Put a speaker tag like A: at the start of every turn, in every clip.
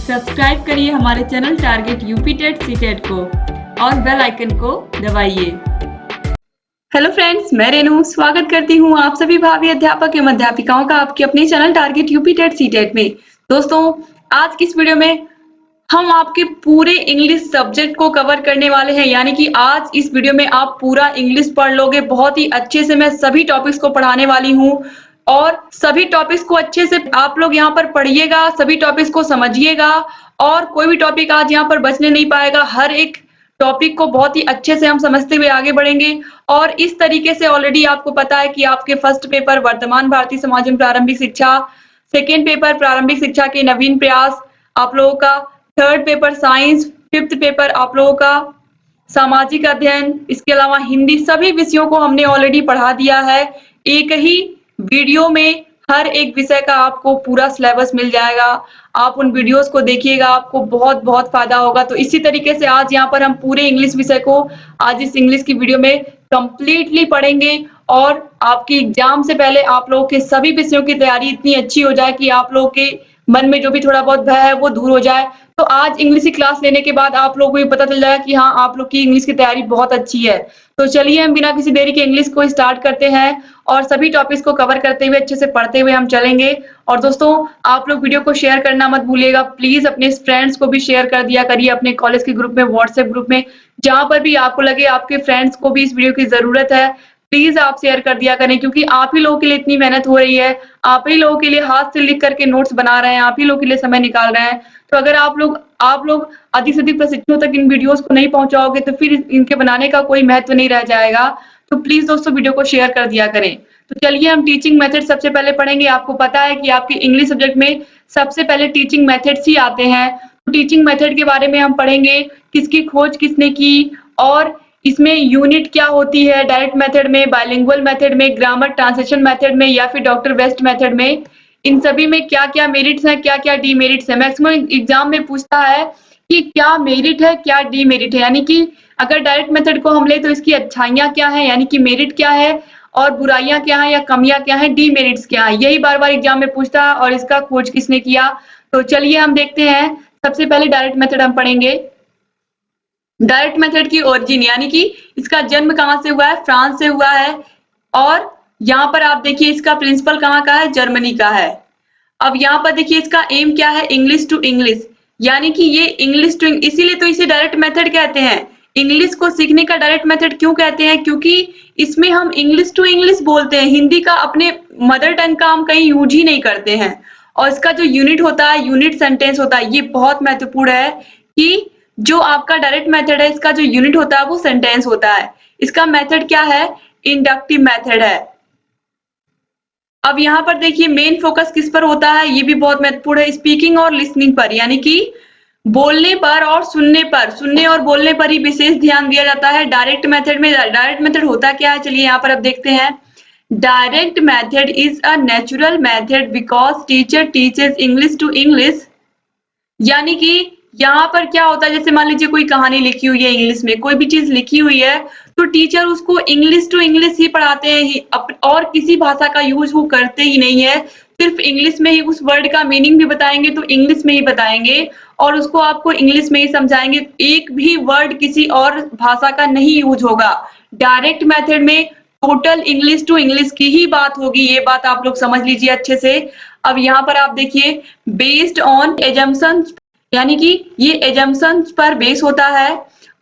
A: Subscribe करिए हमारे channel target UP TET CTET को और बेल आइकन को दबाइए। हेलो फ्रेंड्स, मैं रेनू स्वागत करती हूँ आप सभी भावी अध्यापक एवं अध्यापिकाओं का आपके अपने channel target UP TET CTET में। दोस्तों, आज की इस वीडियो में हम आपके पूरे इंग्लिश सब्जेक्ट को कवर करने वाले हैं, यानी कि आज इस वीडियो में आप पूरा इंग्लिश पढ़ लोगे। बहुत ही अच्छे से मैं सभी टॉपिक्स को पढ़ाने वाली हूँ और सभी टॉपिक्स को अच्छे से आप लोग यहाँ पर पढ़िएगा, सभी टॉपिक्स को समझिएगा और कोई भी टॉपिक आज यहाँ पर बचने नहीं पाएगा। हर एक टॉपिक को बहुत ही अच्छे से हम समझते हुए आगे बढ़ेंगे और इस तरीके से ऑलरेडी आपको पता है कि आपके फर्स्ट पेपर वर्तमान भारतीय समाज एवं प्रारंभिक शिक्षा, सेकेंड पेपर प्रारंभिक शिक्षा के नवीन प्रयास आप लोगों का, third paper science, fifth paper आप लोगों का सामाजिक अध्ययन, इसके अलावा हिंदी, सभी विषयों को हमने ऑलरेडी पढ़ा दिया है। एक ही वीडियो में हर एक विषय का आपको पूरा सिलेबस मिल जाएगा। आप उन वीडियोस को देखिएगा, आपको बहुत बहुत फायदा होगा। तो इसी तरीके से आज यहाँ पर हम पूरे इंग्लिश विषय को आज इस इंग्लिश की वीडियो में कंप्लीटली पढ़ेंगे और आपकी एग्जाम से पहले आप लोगों के सभी विषयों की तैयारी इतनी अच्छी हो जाए कि आप लोगों के मन में जो भी थोड़ा बहुत भय है वो दूर हो जाए। तो आज इंग्लिश की क्लास लेने के बाद आप लोगों को ये पता चल जाएगा कि हाँ, आप लोग की इंग्लिश की तैयारी बहुत अच्छी है। तो चलिए हम बिना किसी देरी के इंग्लिश को स्टार्ट करते हैं और सभी टॉपिक्स को कवर करते हुए अच्छे से पढ़ते हुए हम चलेंगे। और दोस्तों, आप लोग वीडियो को शेयर करना मत भूलिएगा। प्लीज अपने फ्रेंड्स को भी शेयर कर दिया करिए, अपने कॉलेज के ग्रुप में, व्हाट्सएप ग्रुप में, जहां पर भी आपको लगे आपके फ्रेंड्स को भी इस वीडियो की जरूरत है, प्लीज आप शेयर कर दिया करें, क्योंकि आप ही लोगों के लिए इतनी मेहनत हो रही है, आप ही लोगों के लिए हाथ से लिख करके नोट्स बना रहे हैं, आप ही लोगों के लिए समय निकाल रहे हैं। तो अगर आप लोग अधिक से अधिक प्रशिक्षुओं तक इन वीडियोस को नहीं पहुंचाओगे तो फिर इनके बनाने का कोई महत्व नहीं रह जाएगा। तो प्लीज दोस्तों वीडियो को शेयर कर दिया करें। तो चलिए हम टीचिंग मेथड सबसे पहले पढ़ेंगे। आपको पता है कि आपके इंग्लिश सब्जेक्ट में सबसे पहले टीचिंग मेथड्स ही आते हैं। तो टीचिंग मेथड के बारे में हम पढ़ेंगे, किसकी खोज किसने की और इसमें यूनिट क्या होती है, डायरेक्ट मेथड में, बाइलिंगुअल मेथड में, ग्रामर ट्रांसलेशन मेथड में या फिर डॉक्टर वेस्ट मेथड में, इन सभी में क्या क्या मेरिट्स हैं, क्या क्या डीमेरिट्स है। मैक्सिमम एग्जाम में पूछता है कि क्या मेरिट है, क्या डीमेरिट है, यानी कि अगर डायरेक्ट मेथड को हम ले तो इसकी अच्छाइयां क्या है, यानी कि मेरिट क्या है और बुराइयां क्या है या कमियां क्या है, डीमेरिट्स क्या है, यही बार बार एग्जाम में पूछता है और इसका खोज किसने किया। तो चलिए हम देखते हैं। सबसे पहले डायरेक्ट मेथड हम पढ़ेंगे। डायरेक्ट मेथड की ओरिजिन, यानी कि इसका जन्म कहाँ से हुआ है, फ्रांस से हुआ है और यहाँ पर आप देखिए इसका प्रिंसिपल कहाँ का है, जर्मनी का है। अब यहाँ पर देखिए इसका एम क्या है, इंग्लिश टू इंग्लिश, यानी कि ये इंग्लिश टू, इसीलिए तो इसे डायरेक्ट मेथड कहते हैं। इंग्लिश को सीखने का डायरेक्ट मेथड क्यों कहते हैं, क्योंकि इसमें हम इंग्लिश टू इंग्लिश बोलते हैं, हिंदी का अपने मदर टंग का हम कहीं यूज ही नहीं करते हैं। और इसका जो यूनिट होता है, यूनिट सेंटेंस होता है, ये बहुत महत्वपूर्ण है कि जो आपका डायरेक्ट मेथड है इसका जो यूनिट होता है वो सेंटेंस होता है। इसका मेथड क्या है, इंडक्टिव मेथड है। अब यहाँ पर देखिए मेन फोकस किस पर होता है, ये भी बहुत महत्वपूर्ण है, स्पीकिंग और लिसनिंग पर, यानी कि बोलने पर और सुनने पर, सुनने और बोलने पर ही विशेष ध्यान दिया जाता है डायरेक्ट मेथड में। डायरेक्ट मेथड होता क्या है, चलिए यहाँ पर अब देखते हैं। Direct method is a natural method because teacher teaches English to English, यानी कि यहाँ पर क्या होता है, जैसे मान लीजिए कोई कहानी लिखी हुई है इंग्लिश में, कोई भी चीज लिखी हुई है तो टीचर उसको इंग्लिश टू इंग्लिश ही पढ़ाते हैं और किसी भाषा का यूज वो करते ही नहीं है, सिर्फ इंग्लिश में ही उस वर्ड का मीनिंग भी बताएंगे तो इंग्लिश में ही बताएंगे और उसको आपको इंग्लिश में ही समझाएंगे। एक भी वर्ड किसी और भाषा का नहीं यूज होगा। डायरेक्ट मेथड में टोटल इंग्लिश टू इंग्लिश की ही बात होगी, ये बात आप लोग समझ लीजिए अच्छे से। अब यहाँ पर आप देखिए बेस्ड ऑन एजम्पशंस, यानी कि ये एजम्पशंस पर बेस होता है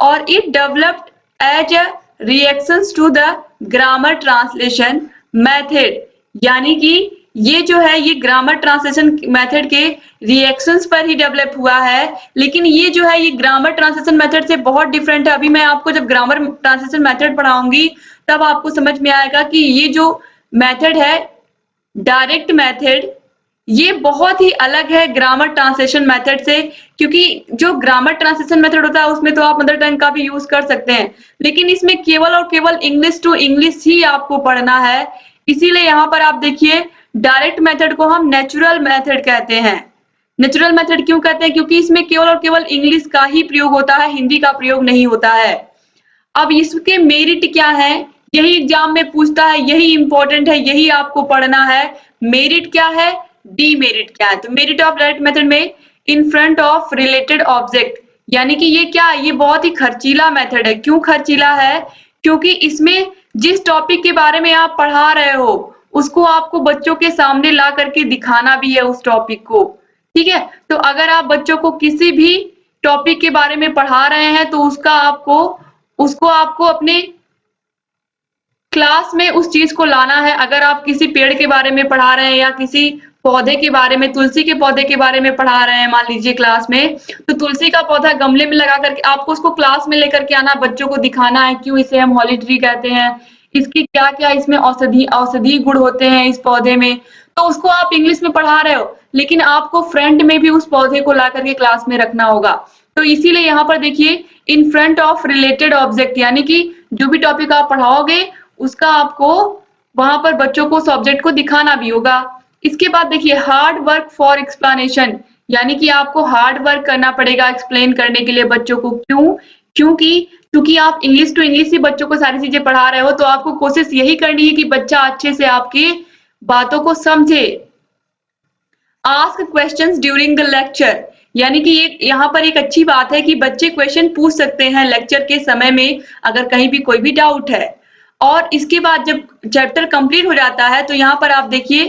A: और it developed as a reactions to the grammar translation method, यानी कि ये जो है ये ग्रामर ट्रांसलेशन मेथड के रिएक्शंस पर ही डेवलप हुआ है। लेकिन ये जो है ये ग्रामर ट्रांसलेशन मेथड से बहुत डिफरेंट है। अभी मैं आपको जब ग्रामर ट्रांसलेशन मेथड पढ़ाऊंगी तब आपको समझ में आएगा कि ये जो मेथड है डायरेक्ट मेथड, ये बहुत ही अलग है ग्रामर ट्रांसलेशन मेथड से, क्योंकि जो ग्रामर ट्रांसलेशन मेथड होता है उसमें तो आप मदर टंग का भी यूज कर सकते हैं, लेकिन इसमें केवल और केवल इंग्लिश टू इंग्लिश ही आपको पढ़ना है। इसीलिए यहाँ पर आप देखिए डायरेक्ट मेथड को हम नेचुरल मेथड कहते हैं। नेचुरल मेथड क्यों कहते हैं, क्योंकि इसमें केवल और केवल इंग्लिश का ही प्रयोग होता है, हिंदी का प्रयोग नहीं होता है। अब इसके मेरिट क्या है, यही एग्जाम में पूछता है, यही इंपॉर्टेंट है, यही आपको पढ़ना है। मेरिट क्या है, डीमेरिट क्या है। तो मेरिट ऑफ डायरेक्ट मेथड में in front of related object, यानी कि ये क्या है, ये बहुत ही खर्चीला मेथड है। क्यों खर्चीला है? क्योंकि इसमें जिस टॉपिक के बारे में आप पढ़ा रहे हो उसको आपको बच्चों के सामने ला करके दिखाना भी है उस टॉपिक को। ठीक है, तो अगर आप बच्चों को किसी भी टॉपिक के बारे में पढ़ा रहे हैं तो उसको आपको अपने क्लास में उस चीज को लाना है। अगर आप किसी पेड़ के बारे में पढ़ा रहे हैं या किसी पौधे के बारे में, तुलसी के पौधे के बारे में पढ़ा रहे हैं मान लीजिए क्लास में, तो तुलसी का पौधा गमले में लगा करके आपको उसको क्लास में लेकर के आना, बच्चों को दिखाना है क्यों इसे हम हॉली ट्री कहते हैं, इसकी क्या क्या इसमें औषधि गुण होते हैं इस पौधे में। तो उसको आप इंग्लिश में पढ़ा रहे हो, लेकिन आपको फ्रंट में भी उस पौधे को ला करके क्लास में रखना होगा। तो इसीलिए यहाँ पर देखिए in front of related object, यानी कि जो भी टॉपिक आप पढ़ाओगे उसका आपको वहां पर बच्चों को सब्जेक्ट को दिखाना भी होगा। इसके बाद देखिए हार्ड वर्क फॉर एक्सप्लेनेशन, यानी कि आपको हार्ड वर्क करना पड़ेगा एक्सप्लेन करने के लिए बच्चों को। क्यों? क्योंकि आप इंग्लिश टू इंग्लिश ही बच्चों को सारी चीजें पढ़ा रहे हो, तो आपको कोशिश यही करनी है कि बच्चा अच्छे से आपकी बातों को समझे। Ask questions during the lecture, यानी कि ये यहाँ पर एक अच्छी बात है कि बच्चे क्वेश्चन पूछ सकते हैं लेक्चर के समय में अगर कहीं भी कोई भी डाउट है। और इसके बाद जब चैप्टर कंप्लीट हो जाता है तो यहाँ पर आप देखिए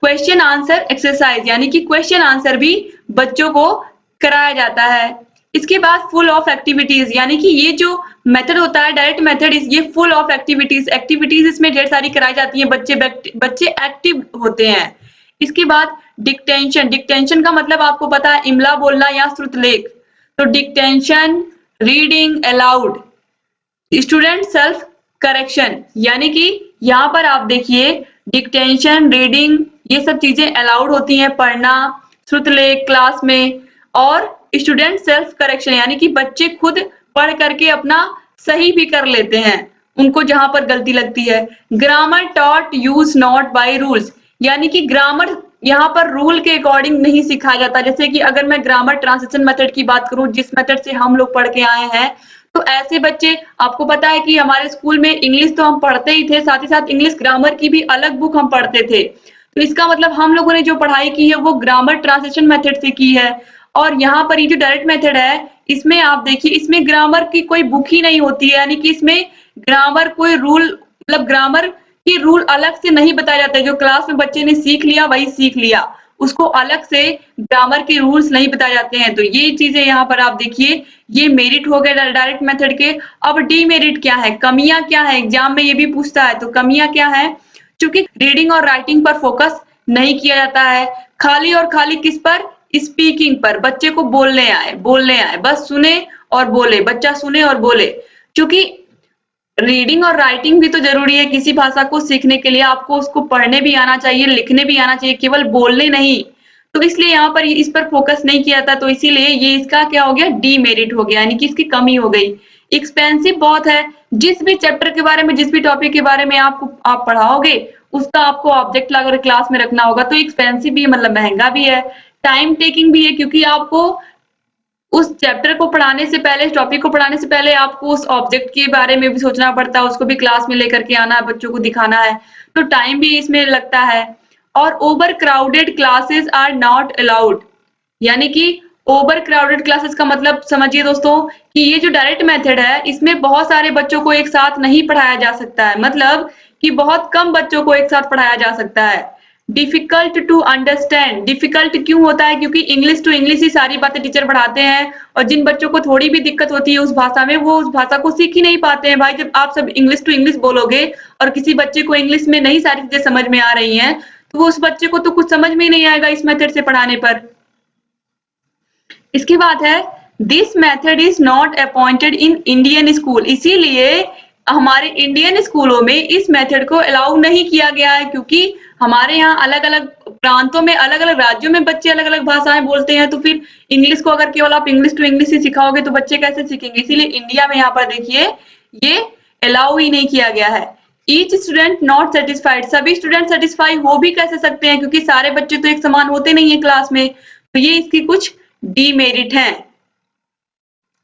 A: क्वेश्चन आंसर एक्सरसाइज, यानी कि क्वेश्चन आंसर भी बच्चों को कराया जाता है। इसके बाद फुल ऑफ एक्टिविटीज, यानी कि ये जो मेथड होता है डायरेक्ट मेथड, ये फुल ऑफ एक्टिविटीज इसमें ढेर सारी कराई जाती है, बच्चे एक्टिव होते हैं। इसके बाद डिक्टेंशन का मतलब आपको पता है इमला बोलना या श्रुतलेख। तो dictation, reading allowed, student self correction, यानी कि यहाँ पर आप देखिए डिक्टेंशन, रीडिंग ये सब चीजें अलाउड होती हैं पढ़ना श्रुतलेख क्लास में। और स्टूडेंट सेल्फ करेक्शन, यानी कि बच्चे खुद पढ़ करके अपना सही भी कर लेते हैं उनको जहां पर गलती लगती है। Grammar taught use not by rules, यानी कि ग्रामर यहाँ पर रूल के अकॉर्डिंग नहीं सिखाया जाता। जैसे कि अगर मैं ग्रामर ट्रांसलेशन मेथड की बात करूं जिस मेथड से हम लोग पढ़ के आए हैं, तो ऐसे बच्चे, आपको पता है कि हमारे स्कूल में इंग्लिश तो हम पढ़ते ही थे, साथ ही साथ इंग्लिश ग्रामर की भी अलग बुक हम पढ़ते थे। तो इसका मतलब हम लोगों ने जो पढ़ाई की है वो ग्रामर ट्रांसलेशन मेथड से की है। और यहाँ पर ये जो डायरेक्ट मेथड है इसमें आप देखिए इसमें ग्रामर की कोई बुक ही नहीं होती है, यानी कि इसमें ग्रामर कोई रूल मतलब ग्रामर की रूल अलग से नहीं बताया जाता है। जो क्लास में बच्चे ने सीख लिया वही सीख लिया, उसको अलग से ग्रामर के रूल्स नहीं बताए जाते हैं। तो ये चीजें यहाँ पर आप देखिए, ये मेरिट हो गए डायरेक्ट मेथड के। अब डीमेरिट क्या है, कमियां क्या है, एग्जाम में ये भी पूछता है। तो कमियां क्या है? क्योंकि रीडिंग और राइटिंग पर फोकस नहीं किया जाता है, खाली और खाली किस पर, स्पीकिंग पर। बच्चे को बोलने आए, बस सुने और बोले, बच्चा सुने और बोले। क्योंकि रीडिंग और राइटिंग भी तो जरूरी है किसी भाषा को सीखने के लिए, आपको उसको पढ़ने भी आना चाहिए, लिखने भी आना चाहिए, केवल बोलने नहीं। तो इसलिए यहाँ पर इस पर फोकस नहीं किया था, तो इसीलिए ये इसका क्या हो गया, डीमेरिट हो गया, यानी कि इसकी कमी हो गई। एक्सपेंसिव बहुत है, जिस भी चैप्टर के बारे में, जिस भी टॉपिक के बारे में आप पढ़ाओगे उसका आपको ऑब्जेक्ट लाकर क्लास में रखना होगा। तो एक्सपेंसिव भी है, मतलब महंगा भी है, टाइम टेकिंग भी है, क्योंकि आपको उस चैप्टर को पढ़ाने से पहले, टॉपिक को पढ़ाने से पहले आपको उस ऑब्जेक्ट के बारे में भी सोचना पड़ता है, उसको भी क्लास में लेकर के आना है, बच्चों को दिखाना है, तो टाइम भी इसमें लगता है। और overcrowded classes are not allowed, यानी कि ओवर क्राउडेड क्लासेस का मतलब समझिए दोस्तों कि ये जो डायरेक्ट मेथड है इसमें बहुत सारे बच्चों को एक साथ नहीं पढ़ाया जा सकता है, मतलब कि बहुत कम बच्चों को एक साथ पढ़ाया जा सकता है। डिफिकल्ट टू अंडरस्टैंड, डिफिकल्ट क्यों होता है, क्योंकि इंग्लिश टू इंग्लिश ही सारी बातें टीचर पढ़ाते हैं, और जिन बच्चों को थोड़ी भी दिक्कत होती है उस भाषा में वो उस भाषा को सीख ही नहीं पाते हैं। भाई जब आप सब इंग्लिश टू इंग्लिश बोलोगे और किसी बच्चे को इंग्लिश में नहीं सारी चीजें समझ में आ रही हैं, तो वो उस बच्चे को तो कुछ समझ में ही नहीं आएगा इस मेथड से पढ़ाने पर। इसके बाद है this method is not appointed in Indian school, इसीलिए हमारे इंडियन स्कूलों में इस मेथड को अलाउ नहीं किया गया है, क्योंकि हमारे यहाँ अलग अलग प्रांतों में, अलग अलग राज्यों में बच्चे अलग अलग भाषाएं बोलते हैं, तो फिर इंग्लिश को अगर केवल आप इंग्लिश टू इंग्लिश ही सिखाओगे तो बच्चे कैसे सीखेंगे। इसीलिए इंडिया में यहाँ पर देखिए ये अलाउ ही नहीं किया गया है। ईच स्टूडेंट नॉट सेटिस्फाइड, सभी स्टूडेंट सेटिस्फाई हो भी कैसे सकते हैं, क्योंकि सारे बच्चे तो एक समान होते नहीं है क्लास में। तो ये इसकी कुछ डीमेरिट हैं।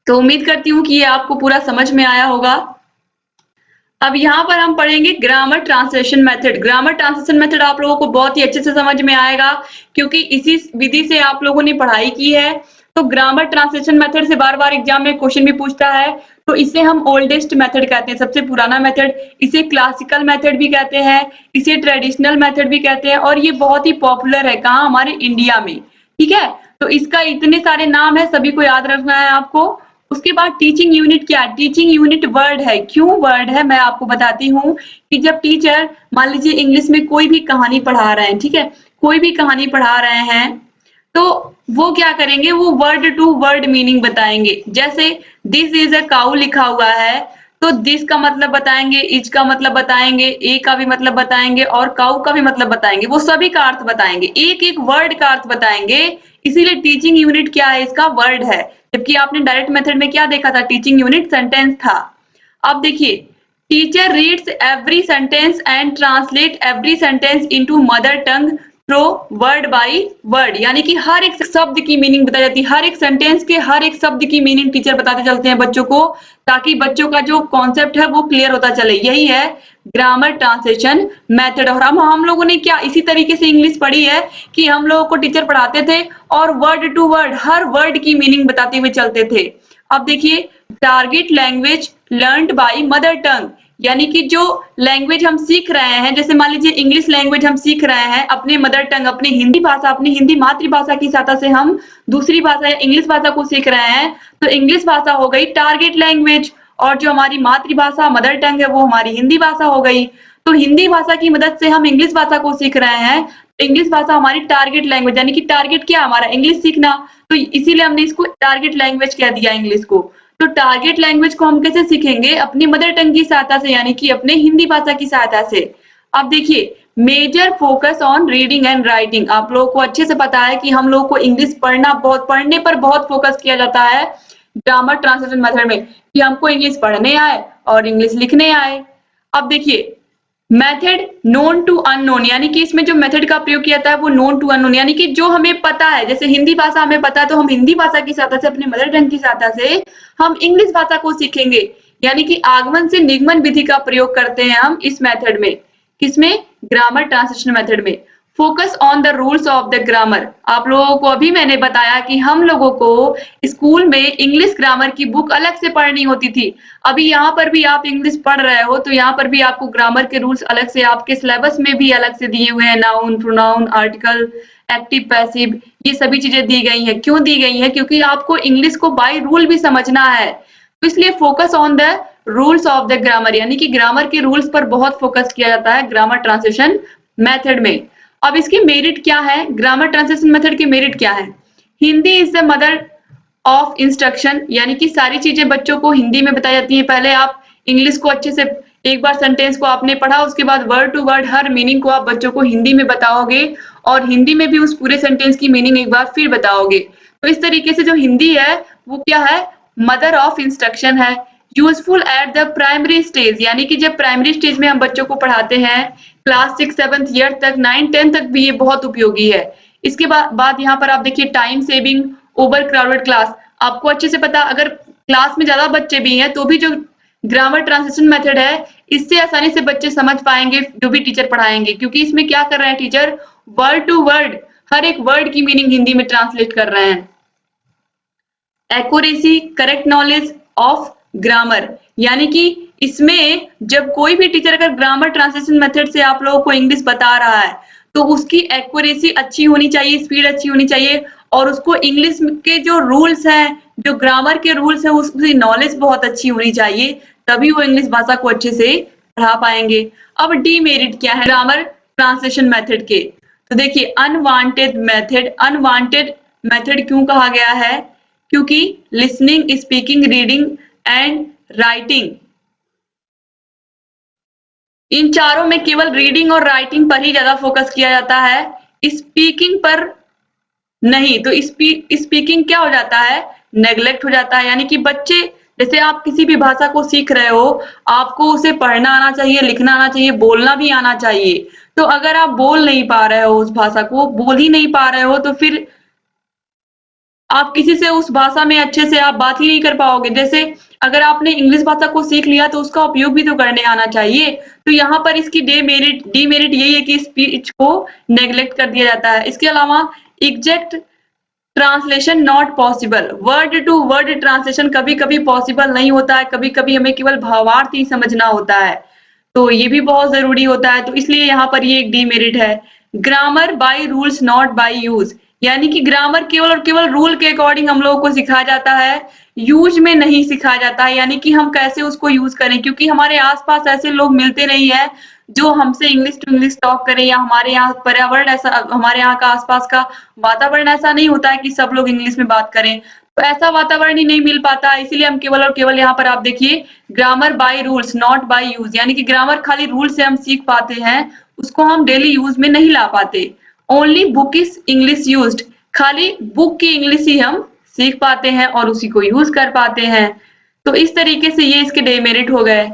A: तो उम्मीद करती हूँ कि ये आपको पूरा समझ में आया होगा। अब यहाँ पर हम पढ़ेंगे grammar translation method. Grammar translation method आप लोगों को बहुत ही अच्छे से समझ में आएगा, क्योंकि इसी विधि से आप लोगों ने पढ़ाई की है। तो ग्रामर ट्रांसलेशन मेथड से बार बार एग्जाम में क्वेश्चन भी पूछता है। तो इसे हम ओल्डेस्ट मेथड कहते हैं, सबसे पुराना मेथड। इसे क्लासिकल मेथड भी कहते हैं, इसे ट्रेडिशनल मेथड भी कहते हैं, और ये बहुत ही पॉपुलर है कहाँ, हमारे इंडिया में। ठीक है, तो इसका इतने सारे नाम है, सभी को याद रखना है आपको। उसके बाद टीचिंग यूनिट क्या है? टीचिंग यूनिट वर्ड है। क्यों वर्ड है, मैं आपको बताती हूँ कि जब टीचर मान लीजिए इंग्लिश में कोई भी कहानी पढ़ा रहे हैं, ठीक है, कोई भी कहानी पढ़ा रहे हैं, तो वो क्या करेंगे, वो वर्ड टू वर्ड मीनिंग बताएंगे। जैसे दिस इज अ काउ लिखा हुआ है, तो दिस का मतलब बताएंगे, इज का मतलब बताएंगे, ए का भी मतलब बताएंगे, और काउ का भी मतलब बताएंगे। वो सभी का अर्थ बताएंगे, एक एक वर्ड का अर्थ बताएंगे। इसीलिए टीचिंग यूनिट क्या है, इसका वर्ड है। जबकि आपने डायरेक्ट मेथड में क्या देखा था, टीचिंग यूनिट सेंटेंस था। अब देखिए, teacher reads every sentence and translate every sentence into mother tongue through word by word, यानी कि हर एक शब्द की मीनिंग बताई जाती है। हर एक सेंटेंस के हर एक शब्द की मीनिंग टीचर बताते चलते हैं बच्चों को, ताकि बच्चों का जो कॉन्सेप्ट है वो क्लियर होता चले। यही है ग्रामर ट्रांसलेशन मेथड। और हम लोगों ने क्या इसी तरीके से इंग्लिश पढ़ी है कि हम लोगों को टीचर पढ़ाते थे और वर्ड टू वर्ड हर वर्ड की मीनिंग बताते हुए चलते थे। अब देखिए, target language learned by mother tongue, यानी कि जो लैंग्वेज हम सीख रहे हैं, जैसे मान लीजिए इंग्लिश लैंग्वेज हम सीख रहे हैं अपने मदर टंग, अपनी हिंदी भाषा, अपनी हिंदी मातृभाषा की सहायता से हम दूसरी भाषा या इंग्लिश भाषा को सीख रहे हैं, तो इंग्लिश भाषा हो गई टारगेट लैंग्वेज, और जो हमारी मातृभाषा मदर टंग है वो हमारी हिंदी भाषा हो गई। तो हिंदी भाषा की मदद से हम इंग्लिश भाषा को सीख रहे हैं, तो इंग्लिश भाषा हमारी टारगेट लैंग्वेज, यानी कि टारगेट क्या हमारा इंग्लिश सीखना, तो इसीलिए हमने इसको टारगेट लैंग्वेज कह दिया इंग्लिश को। तो टारगेट लैंग्वेज को हम कैसे सीखेंगे, अपनी मदर टंग की सहायता से, यानी कि अपने हिंदी भाषा की सहायता से। अब देखिए, major focus on reading and writing. आप लोगों को अच्छे से पता है कि हम लोगों को इंग्लिश पढ़ने पर बहुत फोकस किया जाता है ग्रामर ट्रांसलेशन मेथड में, कि हमको इंग्लिश पढ़ने आए और इंग्लिश लिखने आए। अब देखिए, मेथड नोन टू अननोन, यानी कि इसमें जो मेथड का प्रयोग किया जाता है वो नोन टू अननोन, यानी कि जो हमें पता है। जैसे हिंदी भाषा हमें पता है, तो हम हिंदी भाषा की सहायता से, अपने मदर टंग की सहायता से हम इंग्लिश भाषा को सीखेंगे। यानी कि आगमन से निगमन विधि का प्रयोग करते हैं हम इस मेथड में। किसमें? ग्रामर ट्रांसलेशन मेथड में। Focus on the rules of the grammar. आप लोगों को अभी मैंने बताया कि हम लोगों को स्कूल में इंग्लिश ग्रामर की बुक अलग से पढ़नी होती थी। अभी यहाँ पर भी आप इंग्लिश पढ़ रहे हो, तो यहाँ पर भी आपको ग्रामर के रूल्स अलग से आपके सिलेबस में भी अलग से दिए हुए हैं। Noun, pronoun, article, active, passive, ये सभी चीजें दी गई हैं। क्यों दी गई हैं? क्योंकि आपको इंग्लिश को बाय रूल भी समझना है। तो इसलिए focus on the rules of the grammar, यानी कि ग्रामर के रूल्स पर बहुत फोकस किया जाता है ग्रामर ट्रांसलेशन मेथड में। अब इसकी मेरिट क्या है? ग्रामर ट्रांसलेशन मेथड की मेरिट क्या है? Hindi is the mother of instruction, यानी कि सारी चीजें बच्चों को हिंदी में बताई जाती हैं। पहले आप इंग्लिश को अच्छे से एक बार सेंटेंस को आपने पढ़ा, उसके बाद वर्ड टू वर्ड हर मीनिंग को आप बच्चों को हिंदी में बताओगे, और हिंदी में भी उस पूरे सेंटेंस की मीनिंग एक बार फिर बताओगे। तो इस तरीके से जो हिंदी है वो क्या है? मदर ऑफ इंस्ट्रक्शन है। Useful at the primary stage, यानी कि जब प्राइमरी स्टेज में हम बच्चों को पढ़ाते हैं, क्लास 6-7 ईयर तक, 9-10 तक भी ये बहुत उपयोगी है। इसके बाद यहाँ पर आप देखिए, time saving, over crowded class. आपको अच्छे से पता, अगर क्लास में ज्यादा बच्चे भी हैं तो भी जो ग्रामर ट्रांसलेशन मेथड है, इससे आसानी से बच्चे समझ पाएंगे जो भी टीचर पढ़ाएंगे, क्योंकि इसमें क्या कर रहे हैं टीचर, वर्ड टू वर्ड हर एक वर्ड की मीनिंग हिंदी में ट्रांसलेट कर रहे हैं। Accuracy, correct knowledge of grammar, यानी कि इसमें जब कोई भी टीचर अगर ग्रामर ट्रांसलेशन मेथड से आप लोगों को इंग्लिश बता रहा है, तो उसकी एक्यूरेसी अच्छी होनी चाहिए, स्पीड अच्छी होनी चाहिए, और उसको इंग्लिश के जो रूल्स हैं, जो ग्रामर के रूल्स हैं, उसकी नॉलेज बहुत अच्छी होनी चाहिए, तभी वो इंग्लिश भाषा को अच्छे से पढ़ा पाएंगे। अब डीमेरिट क्या है ग्रामर ट्रांसलेशन मेथड के? तो देखिए, अनवांटेड मेथड। अनवांटेड मेथड क्यों कहा गया है? क्योंकि listening, speaking, reading and writing, इन चारों में केवल रीडिंग और राइटिंग पर ही ज्यादा फोकस किया जाता है, स्पीकिंग पर नहीं। तो स्पीकिंग क्या हो जाता है? नेग्लेक्ट हो जाता है। यानी कि बच्चे, जैसे आप किसी भी भाषा को सीख रहे हो, आपको उसे पढ़ना आना चाहिए, लिखना आना चाहिए, बोलना भी आना चाहिए। तो अगर आप बोल नहीं पा रहे हो, उस भाषा को बोल ही नहीं पा रहे हो, तो फिर आप किसी से उस भाषा में अच्छे से आप बात ही नहीं कर पाओगे। जैसे अगर आपने इंग्लिश भाषा को सीख लिया तो उसका उपयोग भी तो करने आना चाहिए। तो यहाँ पर इसकी डीमेरिट यही है कि स्पीच को नेग्लेक्ट कर दिया जाता है। इसके अलावा exact translation not possible, word to word translation कभी कभी पॉसिबल नहीं होता है, कभी कभी हमें केवल भावार्थ ही समझना होता है, तो ये भी बहुत जरूरी होता है। तो इसलिए यहाँ पर ये एक डीमेरिट है। Grammar by rules not by use, यानी कि ग्रामर केवल और केवल रूल के अकॉर्डिंग हम लोगों को सिखाया जाता है, यूज में नहीं सिखाया जाता है, यानी कि हम कैसे उसको यूज करें, क्योंकि हमारे आसपास ऐसे लोग मिलते नहीं है जो हमसे इंग्लिश टू इंग्लिश टॉक करें, या हमारे यहाँ पर्यावरण ऐसा, हमारे यहाँ का आसपास का वातावरण ऐसा नहीं होता है कि सब लोग इंग्लिश में बात करें, तो ऐसा वातावरण ही नहीं मिल पाता है। इसीलिए हम केवल और केवल यहाँ पर आप देखिए grammar by rules not by use, यानी कि ग्रामर खाली रूल से हम सीख पाते हैं, उसको हम डेली यूज में नहीं ला पाते। Only book is English used, खाली बुक की इंग्लिश ही हम सीख पाते हैं और उसी को यूज कर पाते हैं। तो इस तरीके से ये इसके डेमेरिट हो गए।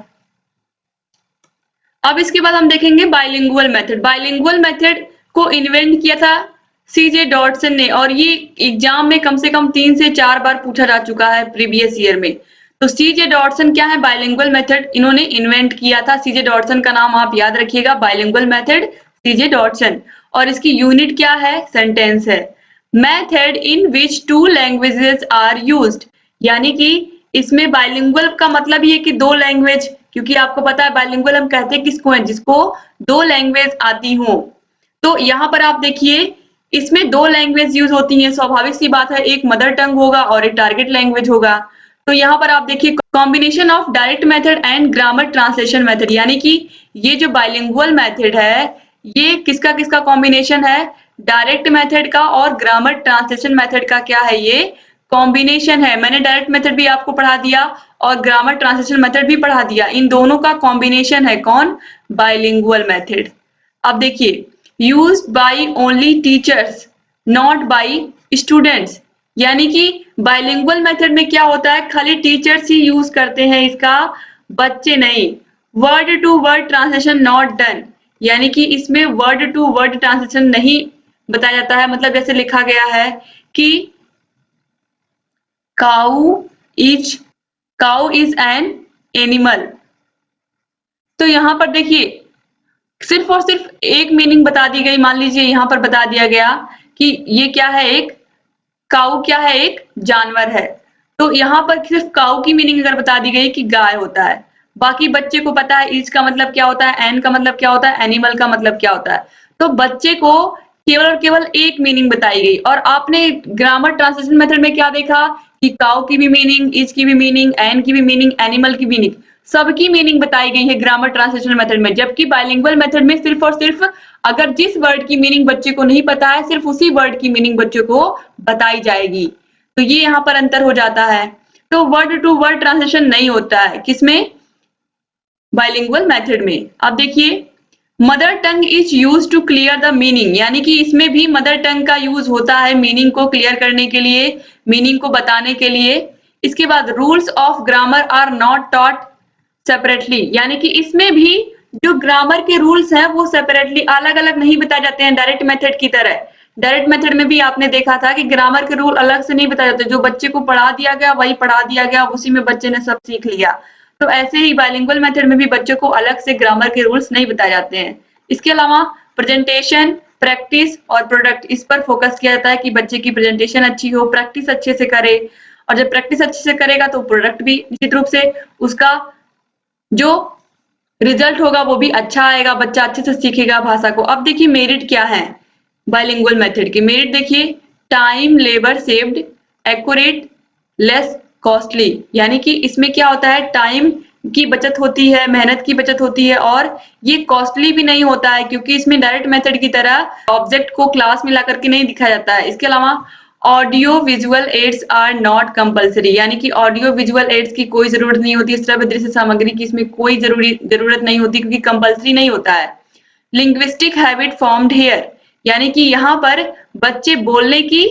A: अब इसके बाद हम देखेंगे बाइलिंगुअल मेथड। बाइलिंगुअल मेथड को इन्वेंट किया था सीजे डॉटसन ने, और ये एग्जाम में कम से कम 3 से 4 बार पूछा जा चुका है प्रीवियस ईयर में। तो सीजे डॉटसन क्या है? बाइलिंगुअल मेथड इन्होंने इन्वेंट किया था। सीजे डॉटसन का नाम आप याद रखिएगा, बाइलिंगुअल मेथड सीजे डॉटसन, और इसकी यूनिट क्या है? सेंटेंस है। Method in which 2 languages are used, यानी कि इसमें बाइलिंगुअल का मतलब ये कि 2 लैंग्वेज, क्योंकि आपको पता है बाइलिंगुअल हम कहते हैं किसको है? जिसको 2 लैंग्वेज आती हो। तो यहाँ पर आप देखिए इसमें 2 लैंग्वेज यूज होती हैं, स्वाभाविक सी बात है, एक मदर टंग होगा और एक टारगेट लैंग्वेज होगा। तो यहाँ पर आप देखिए combination of direct method and grammar translation method, यानी कि ये जो बाइलिंगुअल मेथड है ये किसका किसका कॉम्बिनेशन है? डायरेक्ट मेथड का और ग्रामर ट्रांसलेशन मेथड का क्या है? ये कॉम्बिनेशन है। मैंने डायरेक्ट मेथड भी आपको पढ़ा दिया और ग्रामर ट्रांसलेशन मेथड भी पढ़ा दिया, इन दोनों का कॉम्बिनेशन है कौन? Bilingual method. अब देखिए used by only teachers not by students, यानी कि बाइलिंगुअल मेथड में क्या होता है? खाली टीचर्स ही यूज करते हैं इसका, बच्चे नहीं। Word to word translation not done, यानी कि इसमें वर्ड टू वर्ड ट्रांसलेशन नहीं बताया जाता है। मतलब जैसे लिखा गया है कि काउ इज एन एनिमल, तो यहां पर देखिए सिर्फ और सिर्फ एक मीनिंग बता दी गई। मान लीजिए यहां पर बता दिया गया कि ये क्या है? एक काउ क्या है? एक जानवर है। तो यहाँ पर सिर्फ काउ की मीनिंग अगर बता दी गई कि गाय होता है, बाकी बच्चे को पता है इज का मतलब क्या होता है, एन का मतलब क्या होता है, एनिमल का मतलब क्या होता है, तो बच्चे को केवल और केवल एक मीनिंग बताई गई। और आपने ग्रामर ट्रांसलेशन मेथड में क्या देखा कि काउ की भी मीनिंग, इज की भी मीनिंग, एन की भी मीनिंग, एनिमल की मीनिंग, सबकी मीनिंग बताई गई है ग्रामर ट्रांसलेशन मेथड में। जबकि बाइलिंगुअल मेथड में सिर्फ और सिर्फ अगर जिस वर्ड की मीनिंग बच्चे को नहीं पता है, सिर्फ उसी वर्ड की मीनिंग बच्चे को बताई जाएगी। तो ये यहाँ पर अंतर हो जाता है। तो वर्ड टू वर्ड ट्रांसलेशन नहीं होता है किसमें? बाइलिंगुअल मेथड में। अब देखिए mother tongue is use to clear the meaning, यानी कि इसमें भी मदर टंग का यूज होता है मीनिंग को क्लियर करने के लिए, मीनिंग को बताने के लिए। इसके बाद rules of grammar are not taught separately, यानी कि इसमें भी जो ग्रामर के रूल्स हैं वो सेपरेटली अलग अलग नहीं बताए जाते हैं डायरेक्ट मेथड की तरह। डायरेक्ट मेथड में भी आपने देखा था कि ग्रामर के रूल अलग से नहीं बताए जाते, जो बच्चे को पढ़ा दिया गया वही पढ़ा दिया गया, उसी में बच्चे ने सब सीख लिया। तो ऐसे ही बाइलिंगुअल मेथड में भी बच्चों को अलग से ग्रामर के रूल्स नहीं बताए जाते हैं। इसके अलावा प्रेजेंटेशन, प्रैक्टिस और प्रोडक्ट, इस पर फोकस किया जाता है कि बच्चे की प्रेजेंटेशन अच्छी हो, प्रैक्टिस अच्छे से करे, और जब प्रैक्टिस अच्छे से करेगा तो प्रोडक्ट भी निश्चित रूप से उसका जो रिजल्ट होगा वो भी अच्छा आएगा, बच्चा अच्छे से सीखेगा भाषा को। अब देखिए मेरिट क्या है बाइलिंगुअल मेथड के। मेरिट देखिए time labour saved, accurate, less costly, यानी कि इसमें क्या होता है? टाइम की बचत होती है, मेहनत की बचत होती है, और ये कॉस्टली भी नहीं होता है क्योंकि इसमें डायरेक्ट मेथड की तरह ऑब्जेक्ट को क्लास में ला करके नहीं दिखाया जाता है। इसके अलावा audio visual aids are not compulsory, यानी कि ऑडियो विजुअल एड्स की कोई जरूरत नहीं होती, श्रव्य दृश्य सामग्री की इसमें कोई जरूरत नहीं होती क्योंकि कंपलसरी नहीं होता है। लिंग्विस्टिक हैबिट फॉर्म्ड हियर, यानी कि यहाँ पर बच्चे बोलने की,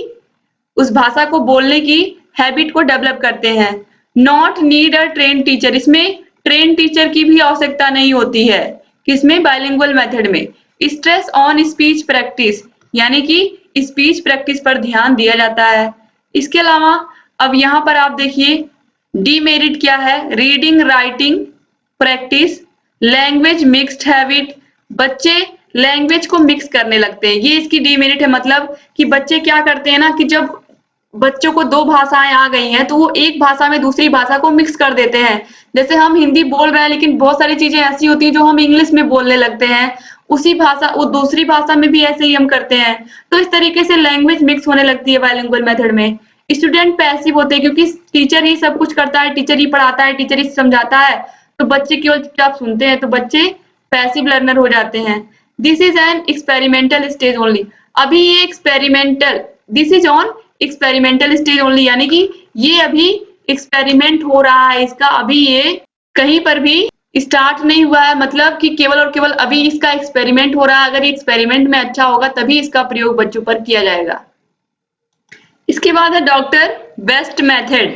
A: उस भाषा को बोलने की हैबिट को डेवलप करते हैं। Not need a train teacher, इसमें ट्रेन टीचर की भी आवश्यकता नहीं होती है। किसमें? बाइलिंगुअल मेथड में। स्ट्रेस ऑन स्पीच प्रैक्टिस, यानी कि स्पीच प्रैक्टिस पर ध्यान दिया जाता है। इसके अलावा अब यहाँ पर आप देखिए डीमेरिट क्या है, reading writing practice, language mixed habit, बच्चे लैंग्वेज को मिक्स करने लगते हैं, ये इसकी डीमेरिट है। मतलब कि बच्चे क्या करते हैं ना कि जब बच्चों को दो भाषाएं आ गई हैं तो वो एक भाषा में दूसरी भाषा को मिक्स कर देते हैं। जैसे हम हिंदी बोल रहे हैं लेकिन बहुत सारी चीजें ऐसी होती हैं जो हम इंग्लिश में बोलने लगते हैं, उसी भाषा वो दूसरी भाषा में भी ऐसे ही हम करते हैं। तो इस तरीके से लैंग्वेज मिक्स होने लगती है बाइलिंगुअल मेथड में। स्टूडेंट पैसिव होते हैं क्योंकि टीचर ही सब कुछ करता है, टीचर ही पढ़ाता है, टीचर ही समझाता है, तो बच्चे केवल चुपचाप सुनते हैं, तो बच्चे पैसिव लर्नर हो जाते हैं। This is an experimental stage only. अभी ये experimental, this is on experimental stage only, यानी कि ये अभी एक्सपेरिमेंट हो रहा है इसका, अभी ये कहीं पर भी स्टार्ट नहीं हुआ है। मतलब कि केवल और केवल अभी इसका एक्सपेरिमेंट हो रहा है। अगर एक्सपेरिमेंट में अच्छा होगा तभी इसका प्रयोग बच्चों पर किया जाएगा। इसके बाद है doctor West method.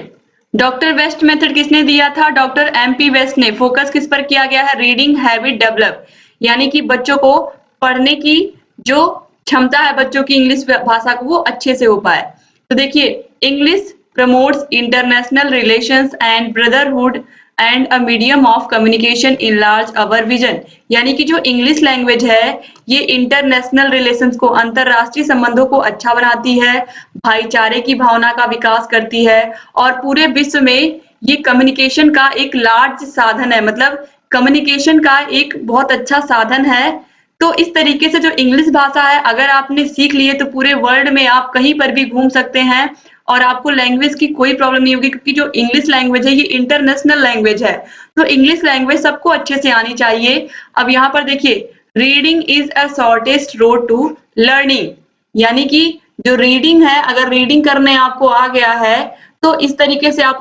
A: Doctor West method किसने दिया था? डॉक्टर MP वेस्ट ने। फोकस किस पर किया गया है? रीडिंग हैबिट डेवलप, यानी कि बच्चों को पढ़ने की जो क्षमता है बच्चों की इंग्लिश भाषा को वो अच्छे से हो पाए। तो देखिए, English promotes international relations and brotherhood and a medium of communication in large our vision, यानी कि जो इंग्लिश लैंग्वेज है ये इंटरनेशनल रिलेशंस को, अंतरराष्ट्रीय संबंधों को अच्छा बनाती है, भाईचारे की भावना का विकास करती है और पूरे विश्व में ये कम्युनिकेशन का एक लार्ज साधन है। मतलब कम्युनिकेशन का एक बहुत अच्छा साधन है। तो इस तरीके से जो इंग्लिश भाषा है अगर आपने सीख ली है तो पूरे वर्ल्ड में आप कहीं पर भी घूम सकते हैं और आपको लैंग्वेज की कोई प्रॉब्लम नहीं होगी, क्योंकि जो इंग्लिश लैंग्वेज है ये इंटरनेशनल लैंग्वेज है। तो इंग्लिश लैंग्वेज सबको अच्छे से आनी चाहिए। अब यहाँ पर देखिए, reading is a shortest road to learning, यानी कि जो रीडिंग है, अगर रीडिंग करने आपको आ गया है तो इस तरीके से आप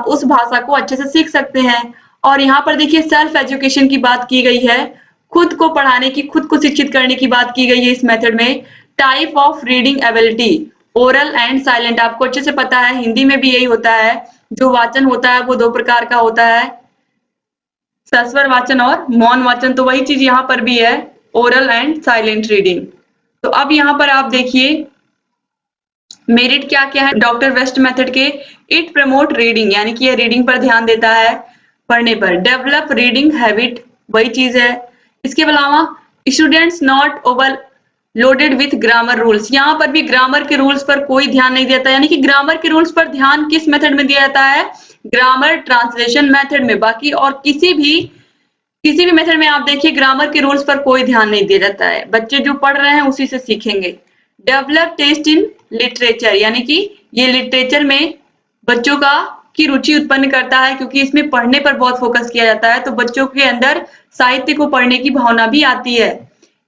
A: उस भाषा को अच्छे से सीख सकते हैं। और यहाँ पर देखिए सेल्फ एजुकेशन की बात की गई है, खुद को पढ़ाने की, खुद को शिक्षित करने की बात की गई है इस मेथड में। Type of reading ability, oral and silent, आपको अच्छे से पता है हिंदी में भी यही होता है। जो वाचन होता है वो दो प्रकार का होता है, सस्वर वाचन और मौन वाचन। तो वही चीज यहाँ पर भी है, ओरल एंड साइलेंट रीडिंग। तो अब यहाँ पर आप देखिए मेरिट क्या क्या है डॉक्टर वेस्ट मेथड के। इट प्रमोट रीडिंग, यानी कि ये रीडिंग पर ध्यान देता है, पढ़ने पर। डेवलप रीडिंग हैबिट, वही चीज है। इसके अलावा students not over loaded with grammar rules, यहाँ पर भी ग्रामर के रूल्स पर कोई ध्यान नहीं देता, यानी कि ग्रामर के रूल्स पर ध्यान किस मेथड में दिया जाता है? ग्रामर ट्रांसलेशन मेथड में। बाकी और किसी भी मेथड में आप देखिए ग्रामर के रूल्स पर कोई ध्यान नहीं दिया जाता है, बच्चे जो पढ़ रहे हैं उसी से सीखेंगे। डेवलप टेस्ट इन लिटरेचर, यानी कि ये लिटरेचर में बच्चों की रुचि उत्पन्न करता है, क्योंकि इसमें पढ़ने पर बहुत फोकस किया जाता है, तो बच्चों के अंदर साहित्य को पढ़ने की भावना भी आती है।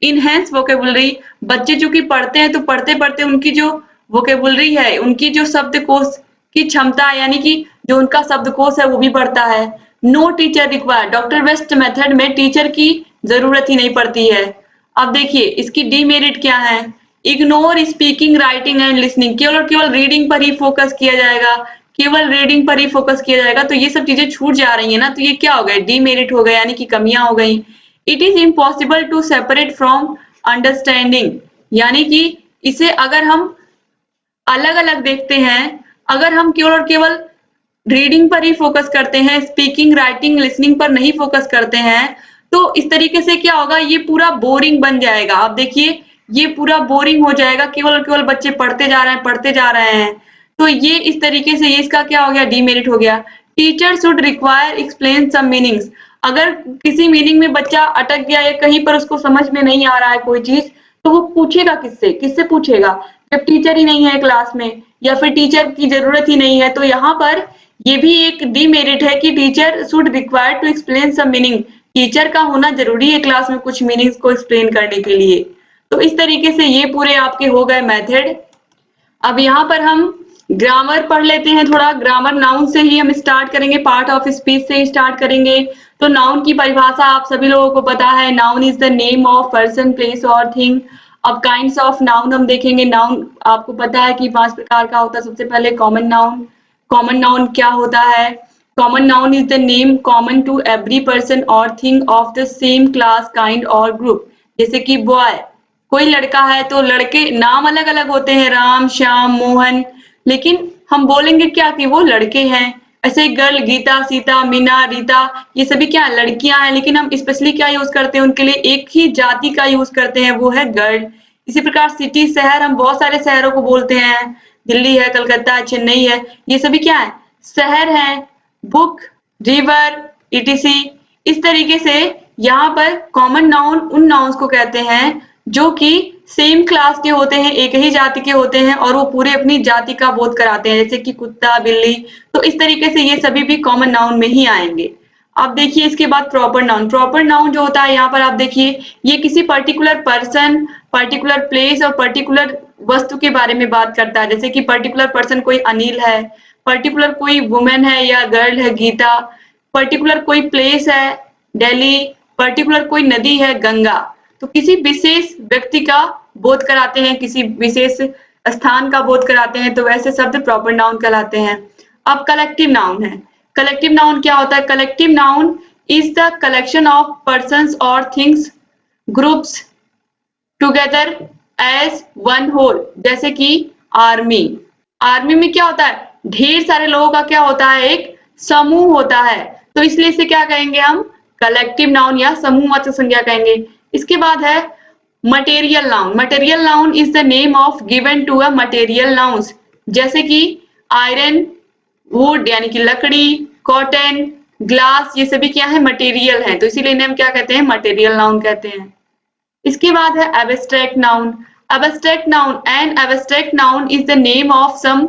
A: इनहेंस वोकेबुलरी, बच्चे जो कि पढ़ते हैं तो पढ़ते पढ़ते उनकी जो वोकेबुलरी है, उनकी जो शब्दकोश की क्षमता है, यानी कि जो उनका शब्दकोश है वो भी बढ़ता है। No teacher required, doctor West method में टीचर की जरूरत ही नहीं पड़ती है। अब देखिए इसकी डीमेरिट क्या है? Ignore speaking writing and listening, केवल और केवल रीडिंग पर ही फोकस किया जाएगा, केवल रीडिंग पर ही फोकस किया जाएगा, तो ये सब चीजें छूट जा रही है ना, तो ये क्या हो गया? डीमेरिट हो गया, यानी कि कमियां हो गई। It is impossible to separate from understanding, यानी कि इसे अगर हम अलग अलग देखते हैं, अगर हम केवल और केवल रीडिंग पर ही फोकस करते हैं, स्पीकिंग राइटिंग लिसनिंग पर नहीं फोकस करते हैं, तो इस तरीके से क्या होगा? ये पूरा बोरिंग बन जाएगा। आप देखिए ये पूरा बोरिंग हो जाएगा, केवल और केवल बच्चे पढ़ते जा रहे हैं, पढ़ते जा रहे हैं, तो ये इस तरीके से ये इसका क्या हो गया? डीमेरिट हो गया। Teacher should require explain some meanings, अगर किसी मीनिंग में बच्चा अटक गया या कहीं पर उसको समझ में नहीं आ रहा है कोई चीज, तो वो पूछेगा किससे? किससे पूछेगा? जब टीचर ही नहीं है क्लास में या फिर टीचर की जरूरत ही नहीं है, तो यहाँ पर ये भी एक डीमेरिट है कि teacher should require to explain some meaning, teacher का होना जरूरी है क्लास में कुछ मीनिंग्स को एक्सप्लेन करने के लिए। तो इस तरीके से ये पूरे आपके हो गए मेथड। अब यहाँ पर हम ग्रामर पढ़ लेते हैं थोड़ा। ग्रामर नाउन से ही हम स्टार्ट करेंगे, पार्ट ऑफ स्पीच से ही स्टार्ट करेंगे। तो नाउन की परिभाषा आप सभी लोगों को पता है, noun is the name of person place और थिंग। अब काइंड्स ऑफ नाउन हम देखेंगे। नाउन आपको पता है कि 5 प्रकार का होता है। सबसे पहले कॉमन नाउन। कॉमन नाउन क्या होता है? Common noun is the name common to every person और thing of the same class kind और ग्रुप। जैसे कि बॉय, कोई लड़का है तो लड़के नाम अलग अलग होते हैं, राम श्याम मोहन, लेकिन हम बोलेंगे क्या कि वो लड़के हैं। ऐसे गर्ल गीता, सीता, मीना, रीता, ये सभी क्या है, लड़कियां हैं, लेकिन हम स्पेशली क्या यूज करते हैं उनके लिए, एक ही जाति का यूज करते हैं, वो है गर्ल। इसी प्रकार सिटी, शहर, हम बहुत सारे शहरों को बोलते हैं, दिल्ली है, कलकत्ता है, चेन्नई है, ये सभी क्या है, शहर है। Book, river, etc. इस तरीके से यहाँ पर कॉमन नाउन उन नाउन्स को कहते हैं जो कि सेम क्लास के होते हैं, एक ही जाति के होते हैं और वो पूरे अपनी जाति का बोध कराते हैं, जैसे कि कुत्ता, बिल्ली। तो इस तरीके से ये सभी भी कॉमन नाउन में ही आएंगे। अब देखिए इसके बाद प्रॉपर नाउन। प्रॉपर नाउन जो होता है यहाँ पर आप देखिए, ये किसी पर्टिकुलर पर्सन, पर्टिकुलर प्लेस और पर्टिकुलर वस्तु के बारे में बात करता है। जैसे कि पर्टिकुलर पर्सन कोई अनिल है, पर्टिकुलर कोई वुमेन है या गर्ल है गीता, पर्टिकुलर कोई प्लेस है दिल्ली, पर्टिकुलर कोई नदी है गंगा। तो किसी विशेष व्यक्ति का बोध कराते हैं, किसी विशेष स्थान का बोध कराते हैं, तो वैसे शब्द प्रॉपर नाउन कहलाते हैं। अब कलेक्टिव नाउन है। कलेक्टिव नाउन क्या होता है? Collective noun is the collection of persons और things, groups together as one whole. जैसे कि आर्मी, आर्मी में क्या होता है, ढेर सारे लोगों का क्या होता है, एक समूह होता है, तो इसलिए इसे क्या कहेंगे हम, कलेक्टिव नाउन या समूहवाचक संज्ञा कहेंगे। इसके बाद है material noun. Material noun is the name of given to a material nouns, जैसे कि आयरन, वुड यानी कि लकड़ी, कॉटन, ग्लास, ये सभी क्या है, मटेरियल है, तो इसीलिए इन्हें हम क्या कहते हैं, मटेरियल नाउन कहते हैं। इसके बाद है abstract noun. Abstract noun, an abstract noun is the name of some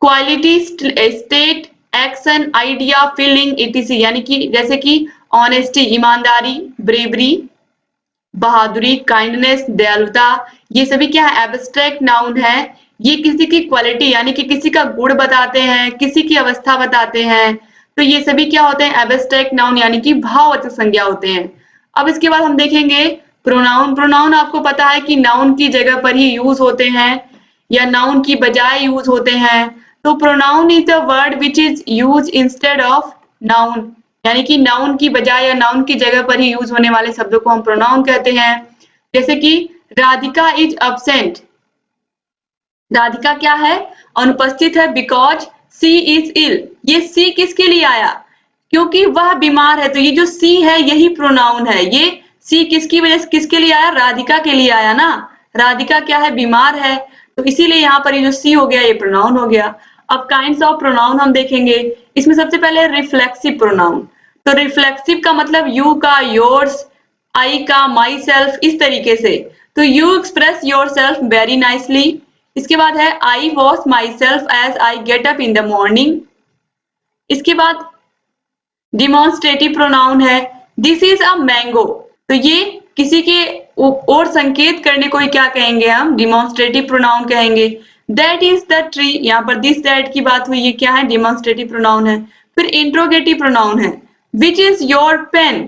A: quality, state, action, idea, feeling, ETC. यानी कि जैसे कि ऑनेस्टी, ईमानदारी, ब्रेवरी, बहादुरी, काइंडनेस, दयालुता, ये सभी क्या है, एब्स्ट्रैक्ट नाउन है। ये किसी की क्वालिटी यानी कि किसी का गुण बताते हैं, किसी की अवस्था बताते हैं, तो ये सभी क्या होते हैं, एब्स्ट्रैक्ट नाउन यानी कि भाववाचक संज्ञा होते हैं। अब इसके बाद हम देखेंगे प्रोनाउन। प्रोनाउन आपको पता है कि नाउन की जगह पर ही यूज होते हैं या नाउन की बजाय यूज होते हैं। तो pronoun is the word which is use instead of noun, यानी कि नाउन की बजाय या नाउन की जगह पर ही यूज होने वाले शब्दों को हम प्रोनाउन कहते हैं। जैसे कि राधिका इज अब्सेंट, राधिका क्या है, अनुपस्थित है, बिकॉज सी इज इल। ये सी किसके लिए आया, क्योंकि वह बीमार है, तो ये जो सी है यही प्रोनाउन है। ये सी किसकी वजह से, किसके लिए आया, राधिका के लिए आया ना। राधिका क्या है, बीमार है, तो इसीलिए यहाँ पर ये जो सी हो गया ये प्रोनाउन हो गया। अब काइंड्स ऑफ प्रोनाउन हम देखेंगे। इसमें सबसे पहले रिफ्लेक्सिव प्रोनाउन। तो रिफ्लेक्सिव का मतलब यू का योर्स, आई का माई सेल्फ, इस तरीके से। तो you express yourself very nicely. इसके बाद है I wash myself as I get up in the morning. इसके बाद डिमॉन्स्ट्रेटिव प्रोनाउन है, दिस इज अ मैंगो। तो ये किसी के और संकेत करने को ही क्या कहेंगे हम, डिमॉन्स्ट्रेटिव प्रोनाउन कहेंगे। दैट इज द ट्री, यहाँ पर दिस दैट की बात हुई, ये क्या है, डिमॉन्स्ट्रेटिव प्रोनाउन है। फिर इंट्रोगेटिव प्रोनाउन है, विच इज योर पेन,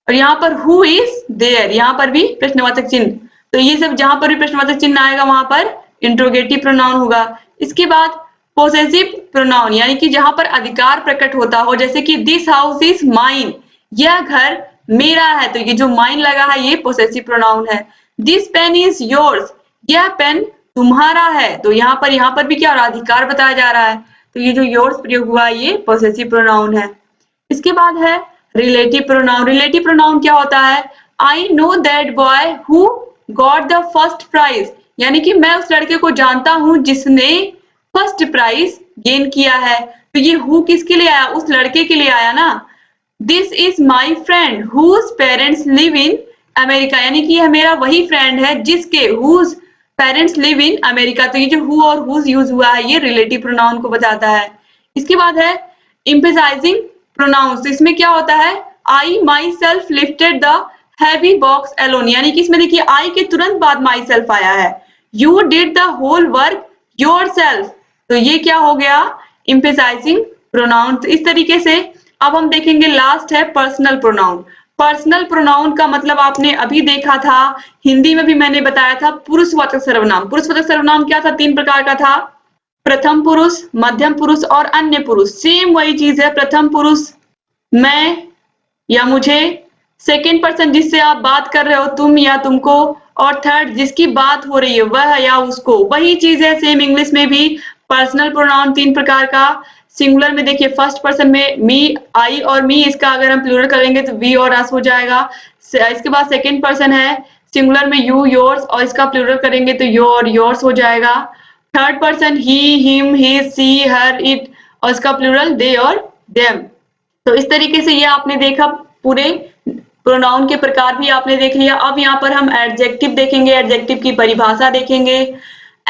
A: और यहाँ पर हु इज देयर, यहाँ पर भी प्रश्नवाचक चिन्ह। तो ये सब जहां पर भी प्रश्नवाचक चिन्ह आएगा वहां पर इंट्रोगेटिव प्रोनाउन होगा। इसके बाद पोसेसिव प्रोनाउन, यानी कि जहां पर अधिकार प्रकट होता हो, जैसे कि दिस हाउस इज माइन, यह घर मेरा है, तो ये जो माइन लगा है ये पोसेसिव प्रोनाउन है। दिस पेन इज योर्स, यह पेन तुम्हारा है, तो यहाँ पर भी क्या अधिकार बताया जा रहा है, तो ये जो योर्स प्रयोग हुआ ये पोसेसिव प्रोनाउन है। इसके बाद है रिलेटिव प्रोनाउन। रिलेटिव प्रोनाउन क्या होता है, I know that boy who got the first prize, यानी कि मैं उस लड़के को जानता हूं जिसने फर्स्ट प्राइज गेन किया है, तो ये हु किसके लिए आया, उस लड़के के लिए आया ना। This is my friend whose parents live in America, यानी कि यह मेरा वही फ्रेंड है जिसके whose parents live in America, तो ये जो हु और हुज यूज हुआ है ये रिलेटिव प्रोनाउन को बताता है। इसके बाद है एम्फेसाइजिंग प्रोनाउंस। तो इसमें क्या होता है, I myself lifted the heavy box alone, यानी कि इसमें देखिए आई के तुरंत बाद माई सेल्फ आया है। You did the whole work yourself, तो ये क्या हो गया, एम्फेसाइजिंग प्रोनाउन। तो इस तरीके से अब हम देखेंगे लास्ट है पर्सनल प्रोनाउन। पर्सनल प्रोनाउन का मतलब आपने अभी देखा था, हिंदी में भी मैंने बताया था, पुरुषवाचक सर्वनाम। पुरुषवाचक सर्वनाम क्या था, 3 प्रकार का था, प्रथम पुरुष, मध्यम पुरुष और अन्य पुरुष। सेम वही चीज है, प्रथम पुरुष मैं या मुझे, सेकेंड पर्सन जिससे आप बात कर रहे हो तुम या तुमको, और थर्ड जिसकी बात हो रही है वह या उसको। वही चीज है सेम इंग्लिश में भी, पर्सनल प्रोनाउन 3 प्रकार का। सिंगुलर में देखिए फर्स्ट पर्सन में मी, आई और मी, इसका अगर हम प्लूरल करेंगे तो वी और अस हो जाएगा। इसके बाद सेकंड पर्सन है सिंगुलर में यू, योर्स, और इसका प्लूरल करेंगे तो योर और योर्स हो जाएगा। Third person he, him, his, she, her, it, और इसका प्लूरल दे और देम। तो इस तरीके से ये आपने देखा, पूरे प्रोनाउन के प्रकार भी आपने देख लिया। अब यहाँ पर हम एडजेक्टिव देखेंगे, एडजेक्टिव की परिभाषा देखेंगे।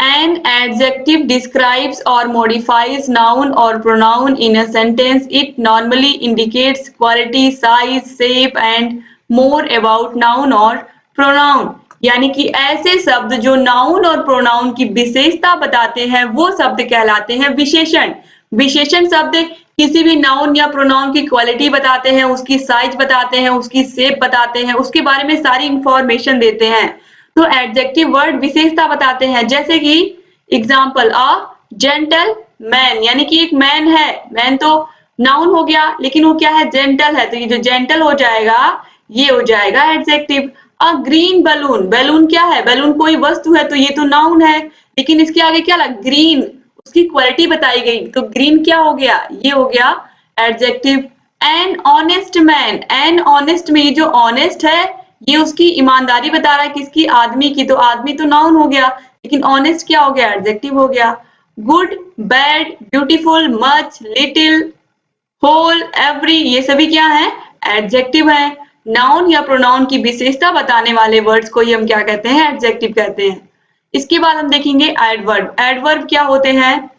A: एन एडजेक्टिव डिस्क्राइब्स और मॉडिफाइज नाउन और pronoun in a sentence. It normally indicates quality, size, shape and more about noun और प्रोनाउन। यानी कि ऐसे शब्द जो नाउन और प्रोनाउन की विशेषता बताते हैं वो शब्द कहलाते हैं विशेषण। विशेषण शब्द किसी भी नाउन या प्रोनाउन की क्वालिटी बताते हैं, उसकी साइज बताते हैं, उसकी शेप बताते हैं, उसके बारे में सारी इंफॉर्मेशन देते हैं। तो एडजेक्टिव वर्ड विशेषता बताते हैं, जैसे कि एग्जाम्पल अ जेंटल मैन, यानी कि एक मैन है, मैन तो नाउन हो गया लेकिन वो क्या है, जेंटल है, तो ये जो जेंटल हो जाएगा ये हो जाएगा एडजेक्टिव। अ ग्रीन बलून, बैलून क्या है, बैलून कोई वस्तु है तो ये तो नाउन है, लेकिन इसके आगे क्या लगा, ग्रीन, उसकी क्वालिटी बताई गई तो ग्रीन क्या हो गया, ये हो गया adjective. An honest man, an honest में ये जो ऑनेस्ट है ये उसकी ईमानदारी बता रहा है, किसकी, आदमी की, तो आदमी तो नाउन हो गया लेकिन ऑनेस्ट क्या हो गया, एडजेक्टिव हो गया। Good, bad, beautiful, much, little, whole, every, ये सभी क्या है, एडजेक्टिव है। नाउन या प्रोनाउन की विशेषता बताने वाले वर्ड्स को ही हम क्या कहते हैं, एडजेक्टिव कहते हैं। इसके बाद हम देखेंगे एडवर्ब। एडवर्ब क्या होते हैं?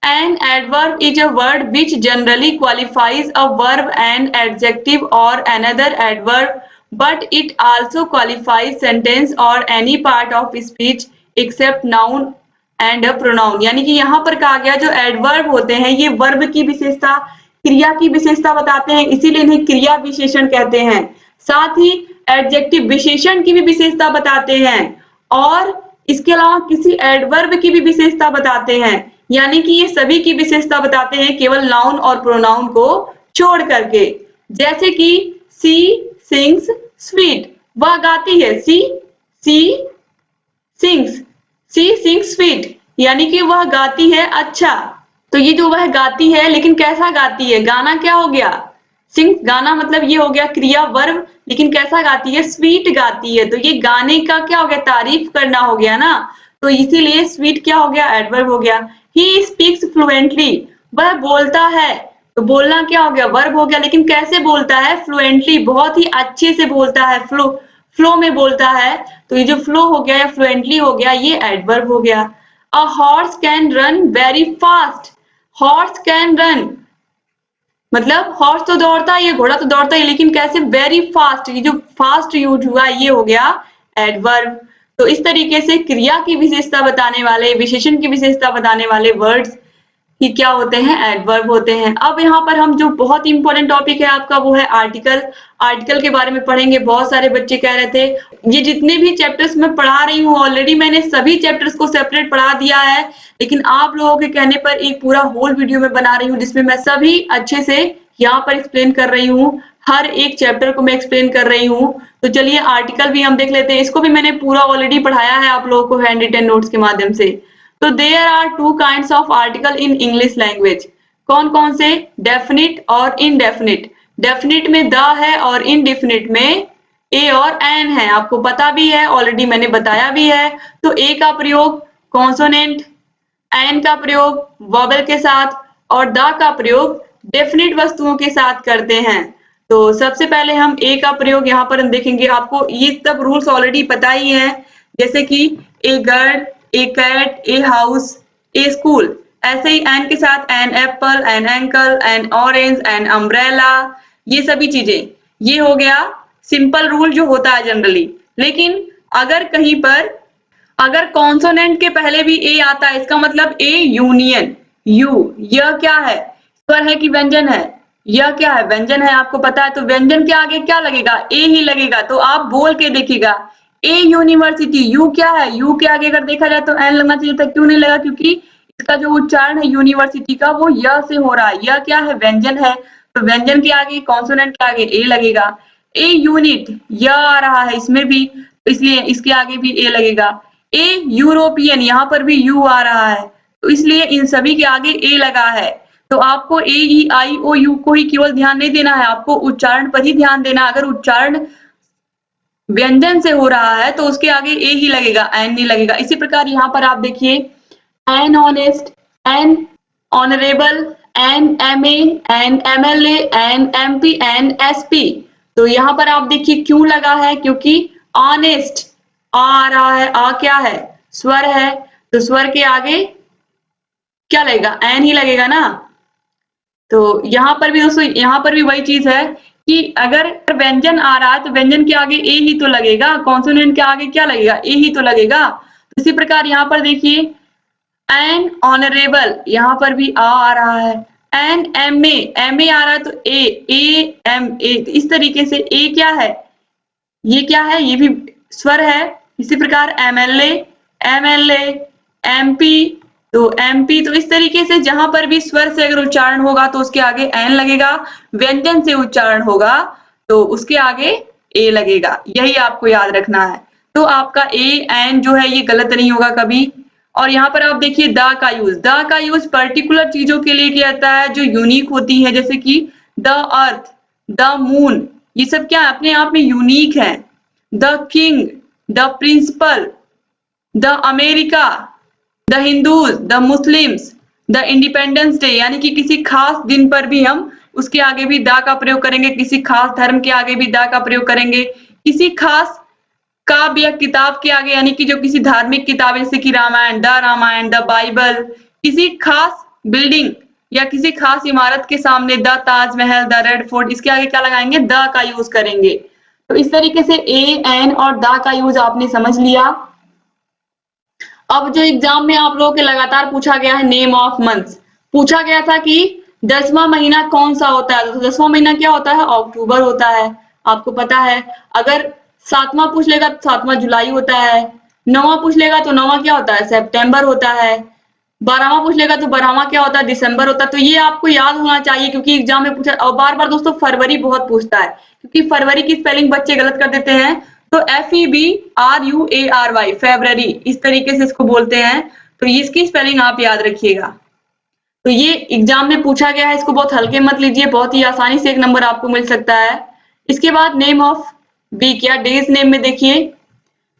A: An adverb is a word which generally qualifies a verb, an adjective or another adverb, but it also qualifies sentence or any part of speech except noun and a pronoun। यानी कि यहाँ पर कहा गया जो एडवर्ब होते हैं ये वर्ब की विशेषता, क्रिया की विशेषता बताते हैं, इसीलिए इन्हें क्रिया विशेषण कहते हैं। साथ ही एडजेक्टिव विशेषण की भी विशेषता बताते हैं और इसके अलावा किसी एडवर्ब की भी विशेषता बताते हैं। यानी कि ये सभी की विशेषता बताते हैं केवल नाउन और प्रोनाउन को छोड़ करके। जैसे कि सी सिंग्स स्वीट, वह गाती है, सी सिंग्स स्वीट, यानी कि वह गाती है अच्छा। तो ये जो वह गाती है लेकिन कैसा गाती है, गाना क्या हो गया, सिंग्स, गाना मतलब ये हो गया क्रिया वर्ब, लेकिन कैसा गाती है, स्वीट गाती है, तो ये गाने का क्या हो गया, तारीफ करना हो गया ना, तो इसीलिए स्वीट क्या हो गया, एडवर्ब हो गया। ही स्पीक्स फ्लुएंटली, वह बोलता है, तो बोलना क्या हो गया, वर्ब हो गया, लेकिन कैसे बोलता है, फ्लुएंटली, बहुत ही अच्छे से बोलता है, फ्लो में बोलता है, तो ये जो फ्लो हो गया या फ्लुएंटली हो गया ये एडवर्ब हो गया। A horse can run very fast, horse can run मतलब हॉर्स तो दौड़ता है, ये घोड़ा तो दौड़ता है, लेकिन कैसे, वेरी फास्ट, ये जो फास्ट यूज हुआ ये हो गया एडवर्ब। तो इस तरीके से क्रिया की विशेषता बताने वाले, विशेषण की विशेषता बताने वाले वर्ड्स ही क्या होते हैं, एडवर्ब होते हैं। अब यहाँ पर हम जो बहुत इंपॉर्टेंट टॉपिक है आपका वो है आर्टिकल। आर्टिकल के बारे में पढ़ेंगे, बहुत सारे बच्चे कह रहे थे ये जितने भी चैप्टर्स मैं पढ़ा रही हूँ ऑलरेडी मैंने सभी चैप्टर्स को सेपरेट पढ़ा दिया है, लेकिन आप लोगों के कहने पर एक पूरा होल वीडियो में बना रही हूँ जिसमें मैं सभी अच्छे से यहाँ पर एक्सप्लेन कर रही हूँ, हर एक चैप्टर को मैं एक्सप्लेन कर रही हूँ। तो चलिए आर्टिकल भी हम देख लेते हैं, इसको भी मैंने पूरा ऑलरेडी पढ़ाया है आप लोगों को हैंड रिटन नोट्स के माध्यम से। तो there are two kinds of article in English language, कौन कौन से, डेफिनिट और इनडेफिनिट। डेफिनिट में द है और इनडेफिनिट में ए और एन है, आपको पता भी है, ऑलरेडी मैंने बताया भी है। तो ए का प्रयोग कॉन्सोनेंट, एन का प्रयोग वोवेल के साथ और द का प्रयोग डेफिनिट वस्तुओं के साथ करते हैं। तो सबसे पहले हम ए का प्रयोग यहाँ पर हम देखेंगे, आपको ये सब रूल्स ऑलरेडी पता ही है, जैसे कि a girl, a cat, a house, a school. ऐसे ही एन के साथ an apple, an ankle, an orange, an umbrella, ये सभी चीजें, ये हो गया सिंपल रूल जो होता है जनरली। लेकिन अगर कहीं पर अगर कॉन्सोनेंट के पहले भी ए आता है, इसका मतलब ए यूनियन, यू, यह क्या है, स्वर है कि व्यंजन है, यह क्या है, व्यंजन है, आपको पता है, तो व्यंजन के आगे क्या लगेगा, ए ही लगेगा। तो आप बोल के देखिएगा, ए यूनिवर्सिटी, यू क्या है, यू के आगे अगर देखा जाए तो एन लगना चाहिए था, क्यों नहीं लगा, क्योंकि इसका जो उच्चारण है यूनिवर्सिटी का वो य से हो रहा है, यह क्या है, व्यंजन है, तो व्यंजन के आगे, कॉन्सोनेंट के आगे ए लगेगा। ए यूनिट, यह आ रहा है इसमें भी, इसलिए इसके आगे भी ए लगेगा। ए यूरोपियन, यहाँ पर भी यू आ रहा है, तो इसलिए इन सभी के आगे ए लगा है। तो आपको ए, ई, आई, ओ, यू को ही केवल ध्यान नहीं देना है, आपको उच्चारण पर ही ध्यान देना। अगर उच्चारण व्यंजन से हो रहा है तो उसके आगे ए ही लगेगा, एन नहीं लगेगा। इसी प्रकार यहाँ पर आप देखिए an honest, an honourable, an MA, an MLA, an MP, an SP. तो यहाँ पर आप देखिए क्यों लगा है, क्योंकि ऑनेस्ट आ रहा है, आ क्या है, स्वर है, तो स्वर के आगे क्या लगेगा, एन ही लगेगा ना। तो यहाँ पर भी दोस्तों, यहाँ पर भी वही चीज है कि अगर व्यंजन आ रहा है तो व्यंजन के आगे ए ही तो लगेगा, कॉन्सोनेंट के आगे क्या लगेगा, ए ही तो लगेगा। तो इसी प्रकार यहाँ पर देखिए एन ऑनरेबल, यहाँ पर भी आ रहा है, एन एमए, एमए आ रहा है तो ए एम ए, इस तरीके से ए क्या है, ये क्या है, ये भी स्वर है। इसी प्रकार एमएलए, एमएलए, एमपी, तो एमपी, तो इस तरीके से जहां पर भी स्वर से अगर उच्चारण होगा तो उसके आगे एन लगेगा, व्यंजन से उच्चारण होगा तो उसके आगे ए लगेगा, यही आपको याद रखना है। तो आपका ए एन जो है ये गलत नहीं होगा कभी। और यहाँ पर आप देखिए द का यूज पर्टिकुलर चीजों के लिए किया जाता है जो यूनिक होती है, जैसे कि द अर्थ, द मून, ये सब क्या अपने आप में यूनिक है। The king, the principal, the America, the Hindus, the Muslims, the Independence Day, यानी कि किसी खास दिन पर भी हम उसके आगे भी द का प्रयोग करेंगे, किसी खास धर्म के आगे भी द का प्रयोग करेंगे, किसी खास काव्य या किताब के आगे, यानी कि जो किसी धार्मिक किताब जैसे कि रामायण, द बाइबल, किसी खास बिल्डिंग या किसी खास इमारत के सामने the Taj Mahal, the red fort, इसके आगे क्या लगाएंगे, द का यूज करेंगे। तो इस तरीके से ए, एन और द का यूज आपने समझ लिया। अब जो एग्जाम में आप लोगों के लगातार पूछा गया है नेम ऑफ मंथ्स, पूछा गया था कि 10वां महीना कौन सा होता है, तो 10वां महीना क्या होता है, अक्टूबर होता है, आपको पता है। अगर 7वां पूछ लेगा तो 7वां जुलाई होता है, 9वां पूछ लेगा तो 9वां क्या होता है, सितंबर होता है, 12वां पूछ लेगा तो 12वां क्या होता है, दिसंबर होता है। तो ये आपको याद होना चाहिए क्योंकि एग्जाम में पूछा। और बार बार दोस्तों फरवरी बहुत पूछता है, क्योंकि फरवरी की स्पेलिंग बच्चे गलत कर देते हैं। तो FEBRUARY, फेब्रवरी, इस तरीके से इसको बोलते हैं, तो इसकी स्पेलिंग आप याद रखिएगा। तो ये एग्जाम में पूछा गया है, इसको बहुत हल्के मत लीजिए, बहुत ही आसानी से 1 नंबर आपको मिल सकता है। इसके बाद नेम ऑफ वीक या डेज नेम में देखिए,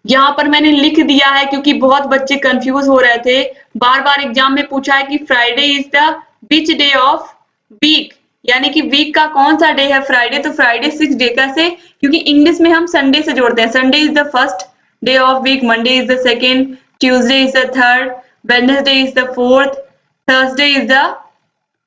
A: यहाँ पर मैंने लिख दिया है क्योंकि बहुत बच्चे कंफ्यूज हो रहे थे। बार बार एग्जाम में पूछा है कि Friday is the which day of week, यानी कि वीक का कौन सा डे है, फ्राइडे। तो फ्राइडे 6 डे कैसे, क्योंकि इंग्लिश में हम संडे से जोड़ते हैं। Sunday is the first day of week, Monday is the second, Tuesday is the third, Wednesday is the fourth, Thursday is the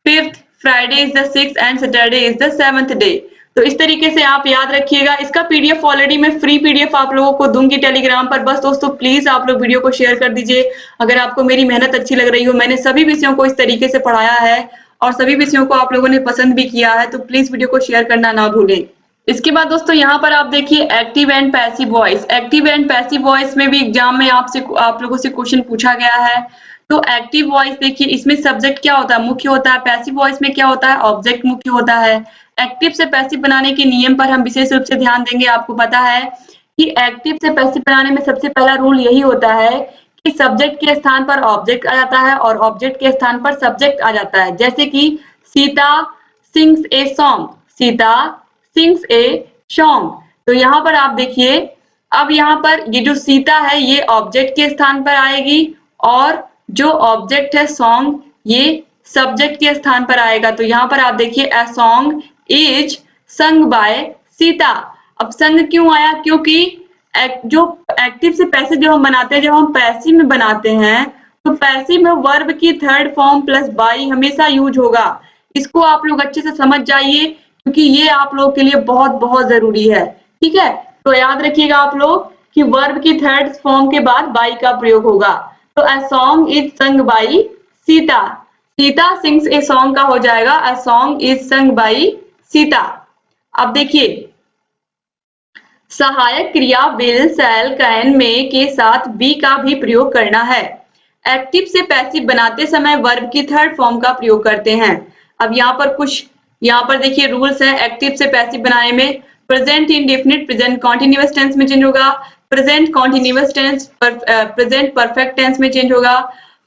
A: fifth, Friday is the sixth and Saturday is the 7th day. तो इस तरीके से आप याद रखिएगा। इसका PDF already मैं free PDF आप लोगों को दूंगी टेलीग्राम पर। बस दोस्तों प्लीज आप लोग वीडियो को शेयर कर दीजिए अगर आपको मेरी मेहनत अच्छी लग रही हो। मैंने सभी विषयों को इस तरीके से पढ़ाया है और सभी विषयों को आप लोगों ने पसंद भी किया है, तो प्लीज वीडियो को शेयर करना ना भूलें। इसके बाद दोस्तों यहाँ पर आप देखिए active and passive voice. Active and passive voice में भी एग्जाम में आप लोगों से क्वेश्चन पूछा गया है। तो एक्टिव वॉइस देखिए, इसमें सब्जेक्ट क्या होता है, मुख्य होता है। पैसिव वॉइस में क्या होता है, ऑब्जेक्ट मुख्य होता है। एक्टिव से पैसिव बनाने के नियम पर हम विशेष रूप से ध्यान देंगे। आपको पता है कि एक्टिव से पैसिव बनाने में सबसे पहला रूल यही होता है कि सब्जेक्ट के स्थान पर ऑब्जेक्ट आ जाता है और ऑब्जेक्ट के स्थान पर सब्जेक्ट आ जाता है। जैसे कि Sita sings a song, Sita sings a song. तो यहाँ पर आप देखिए, अब यहाँ पर ये जो सीता है ये ऑब्जेक्ट के स्थान पर आएगी और जो ऑब्जेक्ट है सॉन्ग ये सब्जेक्ट के स्थान पर आएगा। तो यहाँ पर आप देखिए a song is sung by Sita. अब संग क्यों आया, क्योंकि जो एक्टिव से पैसिव जब हम बनाते हैं, जब हम पैसिव में बनाते हैं तो पैसिव में वर्ब की थर्ड फॉर्म प्लस बाई हमेशा यूज होगा। इसको आप लोग अच्छे से समझ जाइए क्योंकि ये आप लोग के लिए बहुत बहुत जरूरी है। ठीक है, तो याद रखिएगा आप लोग कि वर्ब की थर्ड फॉर्म के बाद बाई का प्रयोग होगा। तो अ सॉन्ग इज संग by Sita, Sita sings a song का हो जाएगा अ सॉन्ग इज संग बाई सीता। अब देखिए सहायक क्रिया विल, शैल, कैन, मे के साथ बी का भी प्रयोग करना है। एक्टिव से पैसिव बनाते समय वर्ब की थर्ड फॉर्म का प्रयोग करते हैं। अब यहाँ पर देखिए रूल्स हैं एक्टिव से पैसिव बनाने में। Present indefinite present continuous tense में चेंज होगा, present continuous tense present perfect tense में चेंज होगा,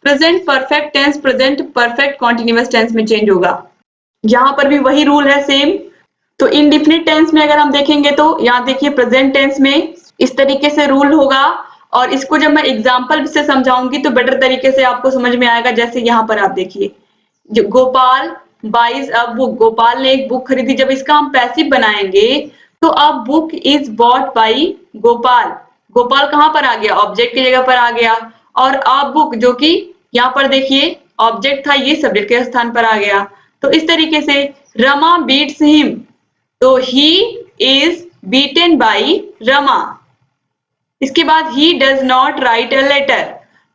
A: present perfect tense present perfect continuous tense में चेंज होगा। यहाँ पर भी वही रूल है सेम। तो इंडेफिनिट टेंस में अगर हम देखेंगे तो यहाँ देखिए प्रेजेंट टेंस में इस तरीके से रूल होगा, और इसको जब मैं एग्जाम्पल से समझाऊंगी तो बेटर तरीके से आपको समझ में आएगा। जैसे यहाँ पर आप देखिए, जो Gopal buys a book, Gopal ने एक बुक खरीदी। जब इसका हम पैसिव बनाएंगे तो a book is bought by Gopal. Gopal कहाँ पर आ गया? ऑब्जेक्ट की जगह पर आ गया। और अ बुक जो कि यहाँ पर देखिए ऑब्जेक्ट था, ये सब्जेक्ट के स्थान पर आ गया। तो इस तरीके से रमा बीट्स हिम, तो he is beaten by Rama. इसके बाद he does not write a letter,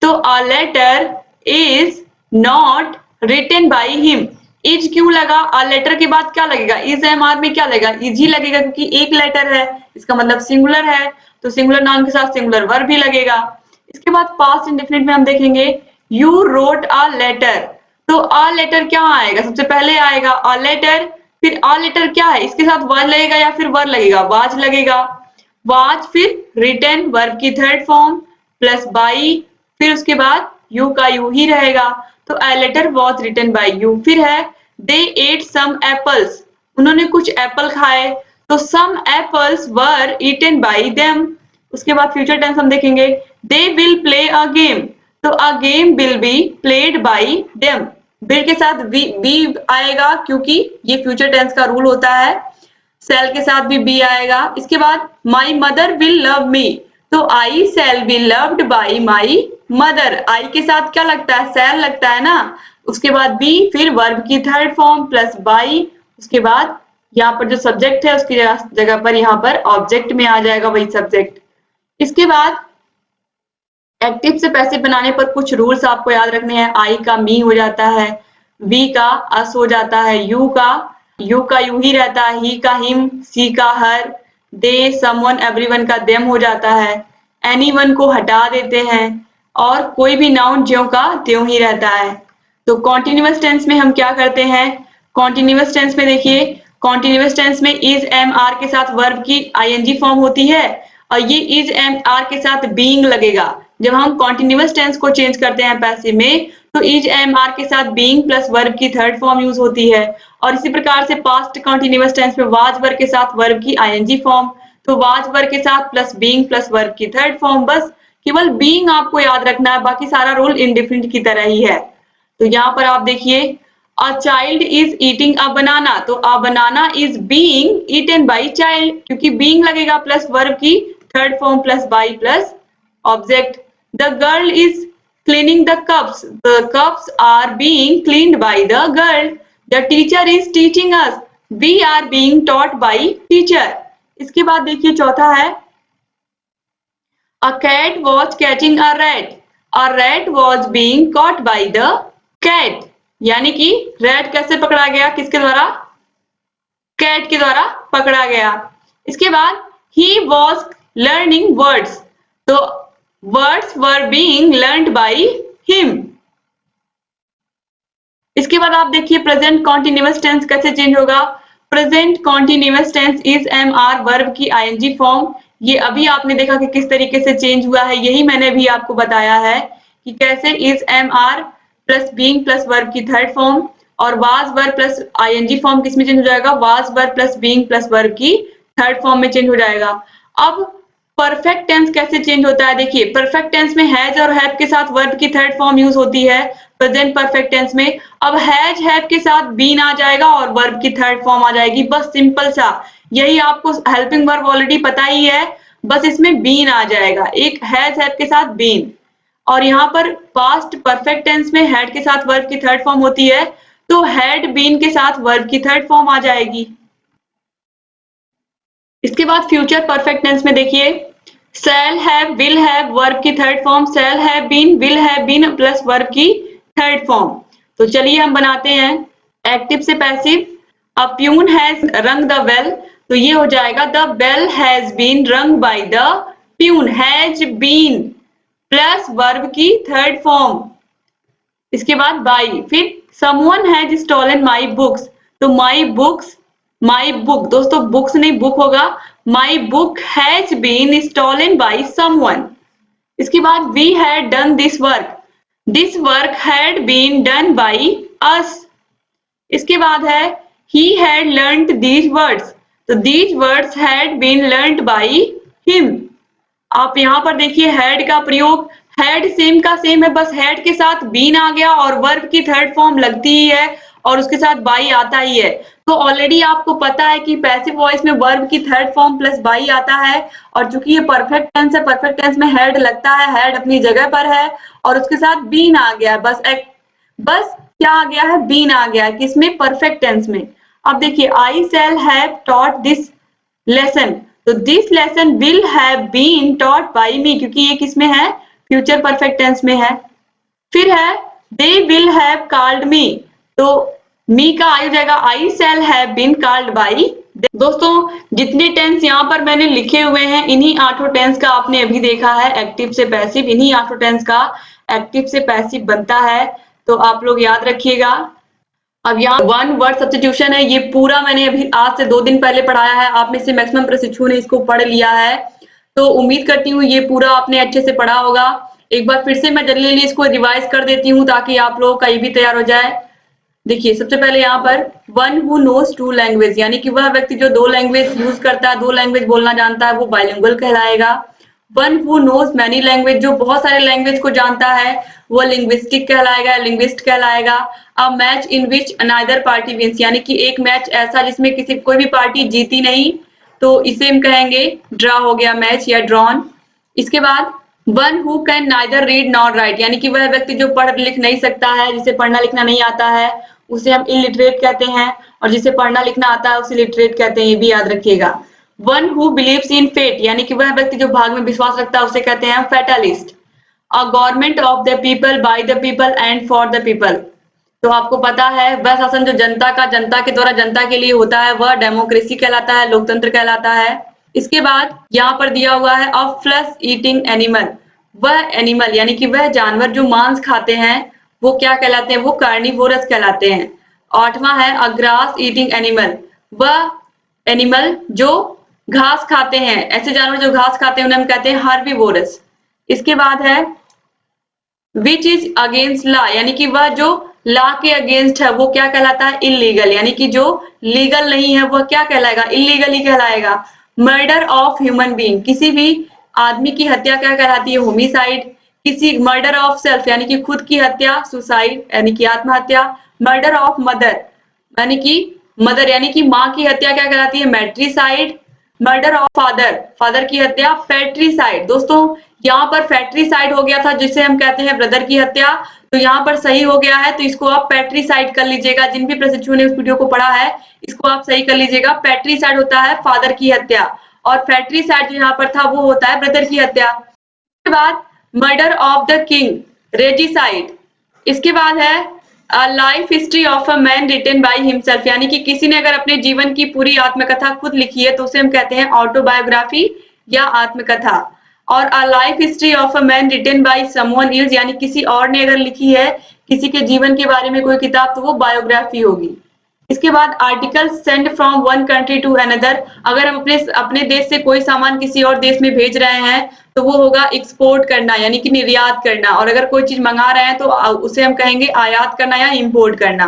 A: तो a letter is not written by him. Is क्यों लगा? अ लेटर के बाद क्या लगेगा? इज एम आर में क्या लगेगा? इज ही लगेगा, क्योंकि एक लेटर है, इसका मतलब सिंगुलर है, तो सिंगुलर नाउन के साथ सिंगुलर वर्ब भी लगेगा। इसके बाद पास्ट इंडेफिनिट में हम देखेंगे यू रोट अ लेटर, तो अ लेटर क्या आएगा? सबसे पहले आएगा अ लेटर, फिर अ लेटर क्या है? इसके साथ वर लगेगा या फिर वर लगेगा? वाज लगेगा। वाज फिर रिटन वर्ब की थर्ड फॉर्म प्लस बाई, फिर उसके बाद यू का यू ही रहेगा। तो a letter was written by you. फिर है दे एट सम एप्पल्स, उन्होंने कुछ एप्पल खाए, तो some apples were eaten by them. उसके बाद फ्यूचर टेंस हम देखेंगे they will play a game, तो a game will be played by them. Will के साथ बी आएगा क्योंकि ये फ्यूचर टेंस का रूल होता है। सेल के साथ भी बी आएगा। इसके बाद my mother will love me, तो I shall be loved by my mother. I के साथ क्या लगता है? सेल लगता है ना। उसके बाद बी, फिर वर्ब की थर्ड फॉर्म प्लस बाई, उसके बाद यहाँ पर जो सब्जेक्ट है उसकी जगह पर यहाँ पर ऑब्जेक्ट में आ जाएगा वही सब्जेक्ट। इसके बाद एक्टिव से पैसिव बनाने पर कुछ रूल्स आपको याद रखने हैं। आई का मी हो जाता है, वी का अस हो जाता है, यू का यू ही रहता है, ही का हिम, सी का हर, दे समवन एवरीवन का देम हो जाता है, एनीवन को हटा देते हैं, और कोई भी नाउन ज्यों का त्यों ही रहता है। तो कॉन्टिन्यूअस टेंस में हम क्या करते हैं? कॉन्टिन्यूअस टेंस में देखिए, कॉन्टिन्यूअस टेंस में इज एम आर के साथ वर्ब की आईएनजी फॉर्म होती है, और ये इज एम आर के साथ बीइंग लगेगा। जब हम कॉन्टिन्यूअस टेंस को चेंज करते हैं पैसिव में, तो इज एम आर के साथ बीइंग प्लस वर्ब की थर्ड फॉर्म यूज होती है। और इसी प्रकार से पास्ट कॉन्टिन्यूअस टेंस में वाज वर्ब के साथ वर्ब की आईएनजी फॉर्म, तो वाज वर्ब के साथ प्लस बीइंग प्लस वर्ब की थर्ड फॉर्म। बस केवल बीइंग आपको याद रखना है, बाकी सारा रूल इंडिफिनिट की तरह ही है। तो यहाँ पर आप देखिए a child is eating a banana, तो a banana is being eaten by child, क्योंकि बीइंग लगेगा प्लस वर्ब की third form plus by plus object. The girl is cleaning the cups, the cups are being cleaned by the girl. The teacher is teaching us, we are being taught by teacher. इसके बाद देखिए चौथा है a cat was catching a rat was being caught by the cat, यानी कि rat कैसे पकड़ा गया? किसके द्वारा? कैट के द्वारा पकड़ा गया। इसके बाद he was learning words, तो words were being learned by him. इसके बाद आप देखिए प्रेजेंट कॉन्टिन्यूअस टेंस कैसे चेंज होगा। Present continuous tense is am are verb की आईएनजी फॉर्म, ये अभी आपने देखा कि किस तरीके से चेंज हुआ है, यही मैंने भी आपको बताया है कि कैसे is am are plus being plus verb की थर्ड फॉर्म, और was verb plus ING form किस में चेंज हो जाएगा? Was verb plus being plus verb की थर्ड फॉर्म में चेंज हो जाएगा। अब परफेक्ट टेंस कैसे चेंज होता है? देखिए परफेक्ट टेंस में हैज और हैव के साथ वर्ब की थर्ड फॉर्म यूज होती है प्रेजेंट परफेक्ट टेंस में। अब हैज हैव के साथ बीन आ जाएगा और वर्ब की थर्ड फॉर्म आ जाएगी, बस सिंपल सा। यही आपको हेल्पिंग वर्ब ऑलरेडी पता ही है, बस इसमें बीन आ जाएगा, एक हैज हैव के साथ बीन। और यहाँ पर पास्ट परफेक्ट टेंस में हैड के साथ वर्ब की थर्ड फॉर्म होती है, तो हैड बीन के साथ वर्ब की थर्ड फॉर्म आ जाएगी। इसके बाद फ्यूचर परफेक्ट टेंस में देखिए shall have will have verb की third form, shall have been will have been plus verb की थर्ड फॉर्म। तो चलिए हम बनाते हैं एक्टिव से passive. A peon has rung the bell, तो ये हो जाएगा the bell has been rung by the peon, has been plus verb की थर्ड फॉर्म। इसके बाद बाई, फिर someone has stolen my books, तो माई बुक्स माई बुक, दोस्तों बुक्स नहीं बुक होगा, my book has been stolen by someone. इसके बाद we had done this work, this work had been done by us. इसके बाद है he had learnt these words, तो these words had been learnt by him। आप यहाँ पर देखिए हैड का प्रयोग, हैड सेम का सेम है, बस हैड के साथ बीन आ गया और वर्ब की थर्ड फॉर्म लगती ही है और उसके साथ बाई आता ही है। तो ऑलरेडी आपको पता है कि पैसिव वॉइस में वर्ब की थर्ड फॉर्म प्लस बाई आता है, और चूंकि ये परफेक्ट टेंस है, परफेक्ट टेंस में हैड लगता है, हैड अपनी जगह पर है और उसके साथ बीन आ गया है। बस क्या आ गया है, बीन आ गया है, किसमें, परफेक्ट टेंस में। अब देखिए I shall have taught this lesson, तो this lesson will have been taught by me, क्योंकि ये किसमें है, फ्यूचर परफेक्ट टेंस में है। फिर है they will have called me, तो मी का आ जाएगा I shall have been called by. दोस्तों जितने टेंस यहाँ पर मैंने लिखे हुए हैं, इन्हीं 8 टेंस का आपने अभी देखा है एक्टिव से पैसिव, इन्हीं 8 टेंस का एक्टिव से पैसिव बनता है, तो आप लोग याद रखिएगा। अब यहाँ वन वर्ड सब्स्टिट्यूशन है, ये पूरा मैंने अभी आज से 2 दिन पहले पढ़ाया है, आप में से मैक्सिमम प्रशिक्षु ने इसको पढ़ लिया है, तो उम्मीद करती हूँ ये पूरा आपने अच्छे से पढ़ा होगा। एक बार फिर से मैं जल्दी इसको रिवाइज कर देती हूँ ताकि आप लोगों का ये भी तैयार हो जाए। देखिए सबसे पहले यहाँ पर वन हु नोज 2 लैंग्वेज, यानी कि वह व्यक्ति जो 2 लैंग्वेज यूज करता है, 2 लैंग्वेज बोलना जानता है, वो बाइलिंगुअल कहलाएगा। One who knows many language, जो बहुत सारे लैंग्वेज को जानता है, वो लिंग्विस्टिक कहलाएगा, लिंग्विस्ट कहलाएगा। A match in which another party wins, यानी कि एक मैच ऐसा जिसमें कोई भी पार्टी जीती नहीं, तो इसे हम कहेंगे ड्रा हो गया मैच या ड्रॉन। इसके बाद one who can neither read nor right, यानी कि वह व्यक्ति जो पढ़ लिख नहीं सकता है, जिसे पढ़ना लिखना नहीं आता है, उसे हम इलिटरेट कहते हैं, और जिसे पढ़ना लिखना आता है उसे लिटरेट कहते हैं, ये भी याद रखिएगा। One who believes in fate, यानी कि वह व्यक्ति जो भाग में विश्वास रखता है उसे कहते हैं fatalist. A government of the people, by the people and for the people, तो आपको पता है वह शासन जो जनता का, जनता के द्वारा जनता के लिए होता है, वह डेमोक्रेसी कहलाता है, लोकतंत्र कहलाता है। इसके बाद यहाँ पर दिया हुआ है अ फ्लैश ईटिंग एनिमल, वह एनिमल यानी कि वह जानवर जो मांस खाते हैं वो क्या कहलाते हैं, वो कार्निवोरस कहलाते हैं। 8वां है अ ग्रास ईटिंग एनिमल, वह एनिमल जो घास खाते हैं, ऐसे जानवर जो घास खाते हैं उन्हें हम कहते हैं हार्बिवोरस। इसके बाद है विच इज अगेंस्ट लॉ, यानी कि वह जो लॉ के अगेंस्ट है वो क्या कहलाता है, इलीगल, यानी कि जो लीगल नहीं है वह क्या कहलाएगा, इलीगल ही कहलाएगा। मर्डर ऑफ ह्यूमन बीइंग, किसी भी आदमी की हत्या क्या कहलाती है, होमिसाइड। किसी मर्डर ऑफ सेल्फ यानी कि खुद की हत्या, सुसाइड यानी कि आत्महत्या। मर्डर ऑफ मदर यानी कि मदर यानी कि माँ की हत्या क्या कहलाती है, मैट्रिसाइड। मर्डर ऑफ फादर, फादर की हत्या, फैट्रीसाइड। दोस्तों यहाँ पर फैट्रीसाइड हो गया था जिसे हम कहते हैं ब्रदर की हत्या, तो यहाँ पर सही हो गया है, तो इसको आप पैट्रीसाइड कर लीजिएगा। जिन भी प्रशिक्षुओं ने उस वीडियो को पढ़ा है इसको आप सही कर लीजिएगा। पैट्रीसाइड होता है फादर की हत्या और फैट्रीसाइड जो यहाँ पर था वो होता है ब्रदर की हत्या। इसके बाद murder of the king, regicide. इसके बाद है life history of a man written by himself, यानी कि किसी ने अगर अपने जीवन की पूरी आत्मकथा खुद लिखी है तो उसे हम कहते हैं ऑटोबायोग्राफी या आत्मकथा। और a life history of a man written by someone else, यानी किसी और ने अगर लिखी है किसी के जीवन के बारे में कोई किताब तो वो बायोग्राफी होगी। इसके बाद article send from one country to another, अगर हम अपने देश से कोई सामान किसी और देश में भेज रहे हैं तो वो होगा एक्सपोर्ट करना यानी कि निर्यात करना, और अगर कोई चीज मंगा रहे हैं तो उसे हम कहेंगे आयात करना या इंपोर्ट करना।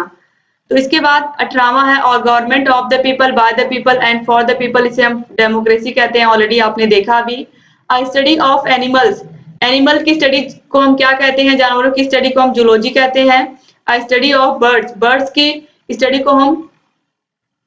A: तो इसके बाद 18वां है और government of the people, by the people and for the people, इसे हम डेमोक्रेसी कहते हैं, ऑलरेडी आपने देखा भी। स्टडी ऑफ एनिमल्स, एनिमल की स्टडी को हम क्या कहते हैं, जानवरों की स्टडी को हम जूलॉजी कहते हैं। स्टडी ऑफ बर्ड्स, बर्ड्स की स्टडी को हम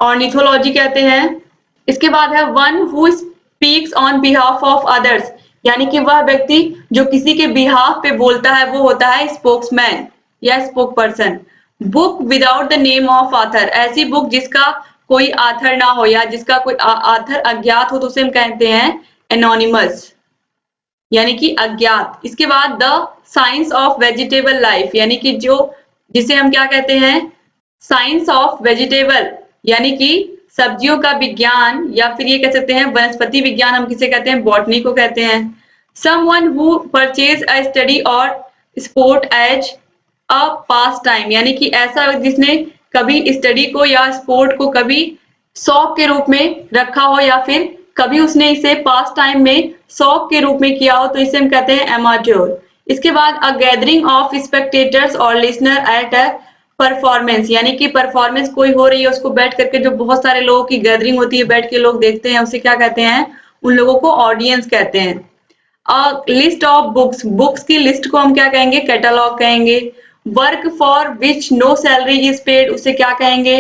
A: ऑर्निथोलॉजी कहते हैं। इसके बाद है one who speaks on behalf of others, यानी कि वह व्यक्ति जो किसी के बिहाफ पे बोलता है वो होता है स्पोक्समैन या spoke person. Book without the name of author, ऐसी बुक जिसका कोई आथर ना हो या जिसका कोई आथर अज्ञात हो तो उसे हम कहते हैं एनोनिमस यानी कि अज्ञात। इसके बाद the science of vegetable life, यानी कि जिसे हम क्या कहते हैं, साइंस ऑफ वेजिटेबल यानी कि सब्जियों का विज्ञान, या फिर ये कह सकते हैं वनस्पति विज्ञान, हम किसे कहते हैं, बॉटनी को कहते हैं। Someone who purchase a study और sport as a pastime, यानी कि ऐसा जिसने कभी स्टडी को या स्पोर्ट को कभी शौक के रूप में रखा हो या फिर कभी उसने इसे पास टाइम में शौक के रूप में किया हो, तो इसे हम कहते हैं एमाट्योर। इसके बाद अ गैदरिंग ऑफ स्पेक्टेटर्स और लिसनर एट अ परफॉर्मेंस, यानी कि परफॉर्मेंस कोई हो रही है उसको बैठ करके जो बहुत सारे लोगों की गैदरिंग होती है, बैठ के लोग देखते हैं, उसे क्या कहते हैं? उन लोगों को ऑडियंस कहते हैं। लिस्ट ऑफ बुक्स, बुक्स की लिस्ट को हम क्या कहेंगे? कैटलॉग कहेंगे। Work for which no salary is paid, उसे क्या कहेंगे?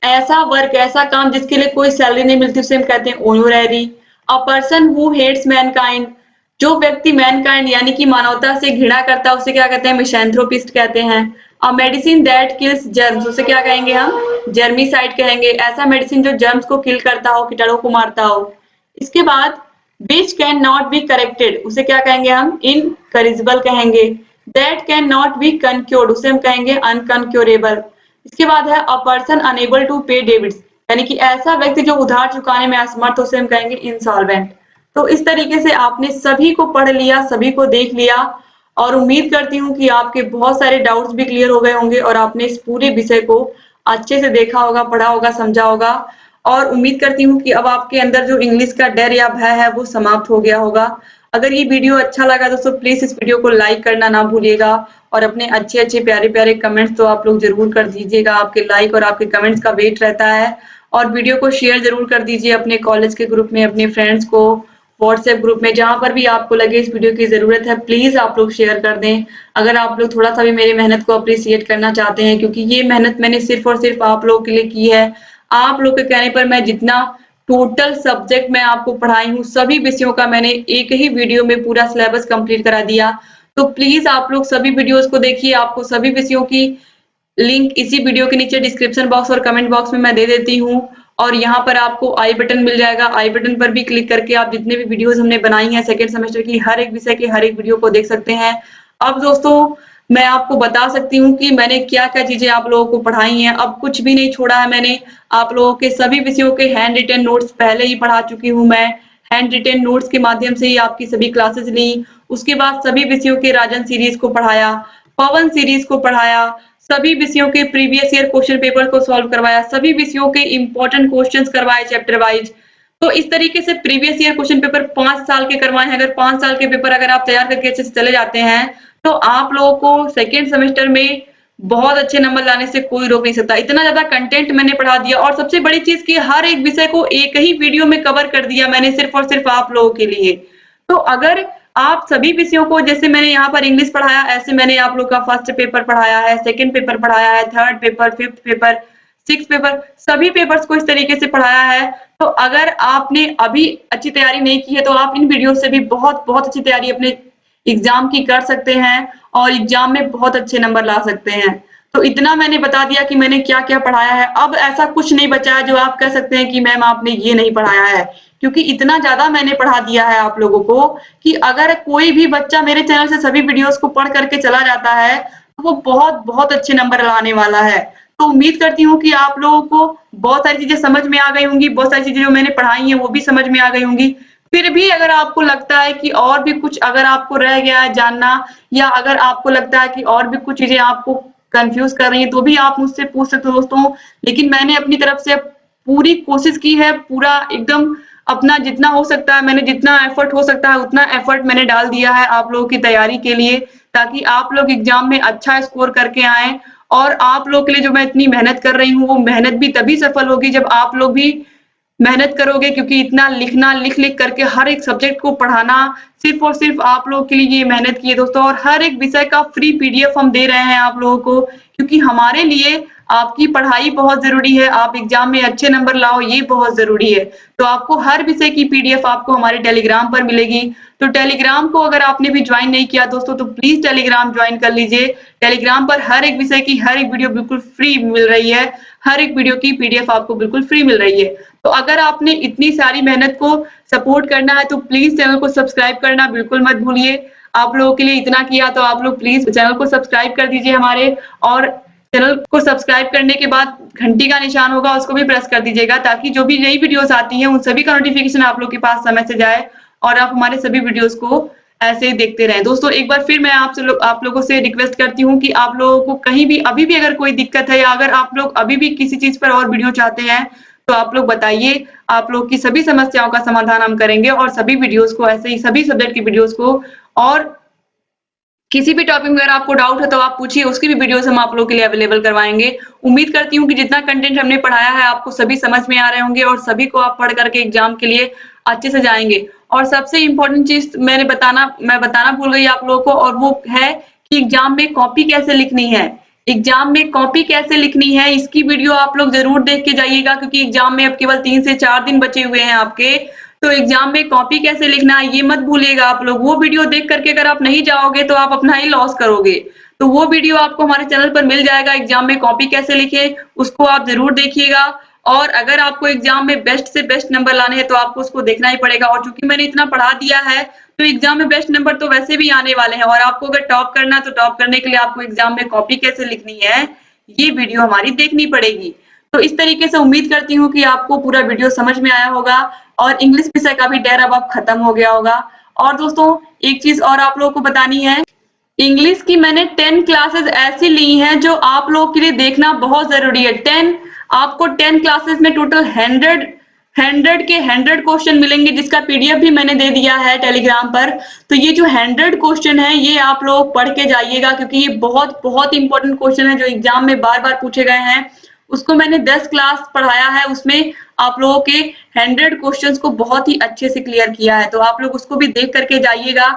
A: ऐसा वर्क, ऐसा काम जिसके लिए कोई सैलरी नहीं मिलती, उसे हम कहते हैं honorary. A person who hates mankind, जो व्यक्ति मैनकाइंड यानी कि मानवता से घृणा करता है, उसे क्या कहते हैं? मिसैंथ्रोपिस्ट कहते हैं। A medicine that kills germs, उसे क्या कहेंगे हम? जर्मिसाइड कहेंगे। ऐसा मेडिसिन जो जर्म्स को किल करता हो, कीटाणु को मारता हो। इसके बाद which can not be corrected, उसे क्या कहेंगे हम? इनकरेजिबल कहेंगे। दैट कैन नॉट बी कनक्योर्ड, उसे हम कहेंगे अनकनक्योरेबल। इसके बाद है अ पर्सन अनेबल टू पे डेबिट्स, यानी कि ऐसा व्यक्ति जो उधार चुकाने में असमर्थ, उसे हम कहेंगे इंसॉल्वेंट। तो इस तरीके से आपने सभी को पढ़ लिया, सभी को देख लिया, और उम्मीद करती हूँ कि आपके बहुत सारे डाउट्स भी क्लियर हो गए होंगे और आपने इस पूरे विषय को अच्छे से देखा होगा, पढ़ा होगा, समझा होगा। और उम्मीद करती हूँ कि अब आपके अंदर जो इंग्लिश का डर या भय है वो समाप्त हो गया होगा। अगर ये वीडियो अच्छा लगा दोस्तों, प्लीज इस वीडियो को लाइक करना ना भूलिएगा, और अपने अच्छे अच्छे प्यारे प्यारे कमेंट्स तो आप लोग जरूर कर दीजिएगा। आपके लाइक और आपके कमेंट्स का वेट रहता है। और वीडियो को शेयर जरूर कर दीजिए अपने कॉलेज के ग्रुप में, अपने फ्रेंड्स को, व्हाट्सएप ग्रुप में, जहां पर भी आपको लगे इस वीडियो की जरूरत है, प्लीज आप लोग शेयर कर दें। अगर आप लोग थोड़ा सा भी मेरी मेहनत को अप्रिशिएट करना चाहते हैं, क्योंकि ये मेहनत मैंने सिर्फ और सिर्फ आप लोगों के लिए की है। आप लोग के कहने पर मैं जितना टोटल सब्जेक्ट मैं आपको पढ़ाई हूँ, सभी विषयों का मैंने एक ही वीडियो में पूरा सिलेबस कंप्लीट करा दिया। तो प्लीज आप लोग सभी वीडियोस को देखिए। आपको सभी विषयों की लिंक इसी वीडियो के नीचे डिस्क्रिप्शन बॉक्स और कमेंट बॉक्स में मैं दे देती हूँ। और यहाँ पर आपको आई बटन मिल जाएगा, आई बटन पर भी क्लिक करके आप जितने भी वीडियोस हमने बनाई हैं सेकेंड सेमेस्टर की, हर एक विषय के हर एक वीडियो को देख सकते हैं। अब दोस्तों मैं आपको बता सकती हूँ कि मैंने क्या क्या चीजें आप लोगों को पढ़ाई हैं। अब कुछ भी नहीं छोड़ा है मैंने। आप लोगों के सभी विषयों के हैंड रिटन नोट्स पहले ही पढ़ा चुकी हूँ मैं। हैंड रिटन नोट्स के माध्यम से ही आपकी सभी क्लासेस ली। उसके बाद सभी विषयों के राजन सीरीज को पढ़ाया, पवन सीरीज को पढ़ाया, सभी विषयों के प्रीवियस ईयर क्वेश्चन पेपर को सॉल्व करवाया, सभी विषयों के इंपॉर्टेंट क्वेश्चंस करवाए चैप्टर वाइज। तो इस तरीके से प्रीवियस ईयर क्वेश्चन पेपर 5 साल के करवाए हैं। अगर 5 साल के पेपर अगर आप तैयार करके अच्छे से चले जाते हैं, तो आप लोगों को सेकेंड सेमेस्टर में बहुत अच्छे नंबर लाने से कोई रोक नहीं सकता। इतना ज्यादा कंटेंट मैंने पढ़ा दिया, और सबसे बड़ी चीज कि हर एक विषय को एक ही वीडियो में कवर कर दिया मैंने, सिर्फ और सिर्फ आप लोगों के लिए। तो अगर आप सभी विषयों को, जैसे मैंने यहाँ पर इंग्लिश पढ़ाया, ऐसे मैंने आप लोग का फर्स्ट पेपर पढ़ाया है, सेकंड पेपर पढ़ाया है, third paper, fifth paper, six paper, सभी पेपर्स को इस तरीके से पढ़ाया है। तो अगर आपने अभी अच्छी तैयारी नहीं की है, तो आप इन वीडियो से भी बहुत बहुत अच्छी तैयारी अपने एग्जाम की कर सकते हैं, और एग्जाम में बहुत अच्छे नंबर ला सकते हैं। तो इतना मैंने बता दिया कि मैंने क्या क्या पढ़ाया है। अब ऐसा कुछ नहीं बचा है जो आप कह सकते हैं कि मैम आपने ये नहीं पढ़ाया है, क्योंकि इतना ज्यादा मैंने पढ़ा दिया है आप लोगों को कि अगर कोई भी बच्चा मेरे चैनल से सभी वीडियोस को पढ़ करके चला जाता है, तो वो बहुत बहुत अच्छे नंबर लाने वाला है। तो उम्मीद करती हूँ कि आप लोगों को बहुत सारी चीजें समझ में आ गई होंगी, बहुत सारी चीजें जो मैंने पढ़ाई हैं वो भी समझ में आ गई होंगी। फिर भी अगर आपको लगता है कि और भी कुछ अगर आपको रह गया है जानना, या अगर आपको लगता है कि और भी कुछ चीजें आपको कंफ्यूज कर रही हैं, तो भी आप मुझसे पूछ सकते हो दोस्तों। लेकिन मैंने अपनी तरफ से पूरी कोशिश की है, पूरा एकदम अपना जितना हो सकता है, मैंने जितना एफर्ट हो सकता है उतना एफर्ट मैंने डाल दिया है आप लोगों की तैयारी के लिए, ताकि आप लोग एग्जाम में अच्छा स्कोर करके आए। और आप लोग के लिए जो मैं इतनी मेहनत कर रही हूँ, वो मेहनत भी तभी सफल होगी जब आप लोग भी मेहनत करोगे, क्योंकि इतना लिखना, लिख लिख करके हर एक सब्जेक्ट को पढ़ाना सिर्फ और सिर्फ आप लोगों के लिए ये मेहनत की है दोस्तों। और हर एक विषय का फ्री पीडीएफ हम दे रहे हैं आप लोगों को, क्योंकि हमारे लिए आपकी पढ़ाई बहुत जरूरी है, आप एग्जाम में अच्छे नंबर लाओ ये बहुत जरूरी है। तो आपको हर विषय की पीडीएफ आपको हमारे टेलीग्राम पर मिलेगी। तो टेलीग्राम को अगर आपने भी ज्वाइन नहीं किया दोस्तों, तो प्लीज टेलीग्राम ज्वाइन कर लीजिए। टेलीग्राम पर हर एक विषय की हर एक वीडियो बिल्कुल फ्री मिल रही है, हर एक वीडियो की पीडीएफ आपको बिल्कुल फ्री मिल रही है। तो अगर आपने इतनी सारी मेहनत को सपोर्ट करना है, तो प्लीज चैनल को सब्सक्राइब करना बिल्कुल मत भूलिए। आप लोगों के लिए इतना किया, तो आप लोग प्लीज चैनल को सब्सक्राइब कर दीजिए हमारे, और चैनल को सब्सक्राइब करने के बाद घंटी का निशान होगा उसको भी प्रेस कर दीजिएगा, ताकि जो भी नई वीडियोस आती हैं उन सभी का नोटिफिकेशन आप लोग के पास समय से जाए, और आप हमारे सभी वीडियोस को ऐसे ही देखते रहें। दोस्तों एक बार फिर मैं आप लोगों से रिक्वेस्ट करती हूँ कि आप लोगों को कहीं भी अभी भी अगर कोई दिक्कत है, या अगर आप लोग अभी भी किसी चीज पर और वीडियो चाहते हैं, तो आप लोग बताइए। आप लोग की सभी समस्याओं का समाधान हम करेंगे, और सभी वीडियोस को ऐसे ही सभी सब्जेक्ट की वीडियोस को और किसी भी टॉपिक में अगर आपको डाउट है तो आप पूछिए, उसकी भी वीडियोस हम आप लोगों के लिए अवेलेबल करवाएंगे। उम्मीद करती हूँ कि जितना कंटेंट हमने पढ़ाया है आपको सभी समझ में आ रहे होंगे और सभी को आप पढ़ करके एग्जाम के लिए अच्छे से जाएंगे। और सबसे इम्पोर्टेंट चीज मैं बताना भूल गई आप लोगों को, और वो है कि एग्जाम में कॉपी कैसे लिखनी है। एग्जाम में कॉपी कैसे लिखनी है इसकी वीडियो आप लोग जरूर देख के जाइएगा, क्योंकि एग्जाम में अब केवल 3 से 4 दिन बचे हुए हैं आपके। तो एग्जाम में कॉपी कैसे लिखना है ये मत भूलिएगा आप लोग। वो वीडियो देख करके अगर आप नहीं जाओगे तो आप अपना ही लॉस करोगे। तो वो वीडियो आपको हमारे चैनल पर मिल जाएगा, एग्जाम में कॉपी कैसे लिखे, उसको आप जरूर देखिएगा। और अगर आपको एग्जाम में बेस्ट से बेस्ट नंबर लाने हैं तो आपको उसको देखना ही पड़ेगा। और चूंकि मैंने इतना पढ़ा दिया है तो एग्जाम में बेस्ट नंबर तो वैसे भी आने वाले हैं, और आपको अगर टॉप करना है तो टॉप करने के लिए आपको एग्जाम में कॉपी कैसे लिखनी है ये वीडियो हमारी देखनी पड़ेगी। तो इस तरीके से उम्मीद करती हूँ कि आपको पूरा वीडियो समझ में आया होगा और इंग्लिश विषय का भी डर अब खत्म हो गया होगा। और दोस्तों एक चीज और आप लोगों को बतानी है, इंग्लिश की मैंने 10 क्लासेस ऐसी ली हैं जो आप लोगों के लिए देखना बहुत जरूरी है। 10 आपको 10 क्लासेस में टोटल 100 क्वेश्चन मिलेंगे, जिसका पीडीएफ भी मैंने दे दिया है टेलीग्राम पर। तो ये जो 100 क्वेश्चन है ये आप लोग पढ़ के जाइएगा, क्योंकि ये बहुत बहुत इंपॉर्टेंट क्वेश्चन है जो एग्जाम में बार बार पूछे गए हैं। उसको मैंने 10 क्लास पढ़ाया है, उसमें आप लोगों के 100 क्वेश्चंस को बहुत ही अच्छे से क्लियर किया है। तो आप लोग उसको भी देख करके जाइएगा।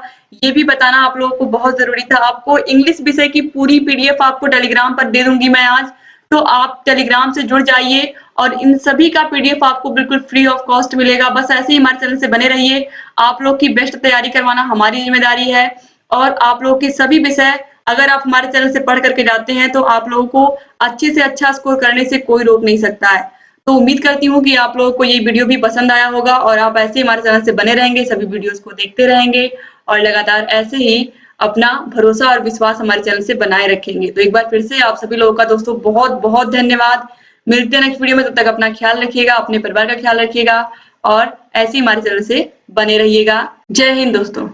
A: ये भी बताना आप लोगों को बहुत जरूरी था। आपको इंग्लिश विषय की पूरी पीडीएफ आपको टेलीग्राम पर दे दूंगी मैं आज, तो आप टेलीग्राम से जुड़ जाइए और इन सभी का पीडीएफ आपको बिल्कुल फ्री ऑफ कॉस्ट मिलेगा। बस ऐसे ही हमारे चैनल से बने रहिए। आप लोग की बेस्ट तैयारी करवाना हमारी जिम्मेदारी है, और आप लोग के सभी विषय अगर आप हमारे चैनल से पढ़ करके जाते हैं तो आप लोगों को अच्छे से अच्छा स्कोर करने से कोई रोक नहीं सकता है। तो उम्मीद करती हूँ कि आप लोगों को ये वीडियो भी पसंद आया होगा और आप ऐसे ही हमारे चैनल से बने रहेंगे, सभी वीडियोस को देखते रहेंगे और लगातार ऐसे ही अपना भरोसा और विश्वास हमारे चैनल से बनाए रखेंगे। तो एक बार फिर से आप सभी लोगों का दोस्तों बहुत बहुत धन्यवाद। मिलते हैं नेक्स्ट वीडियो में, तब तक अपना ख्याल रखिएगा, अपने परिवार का ख्याल रखिएगा और ऐसे ही हमारे चैनल से बने रहिएगा। जय हिंद दोस्तों।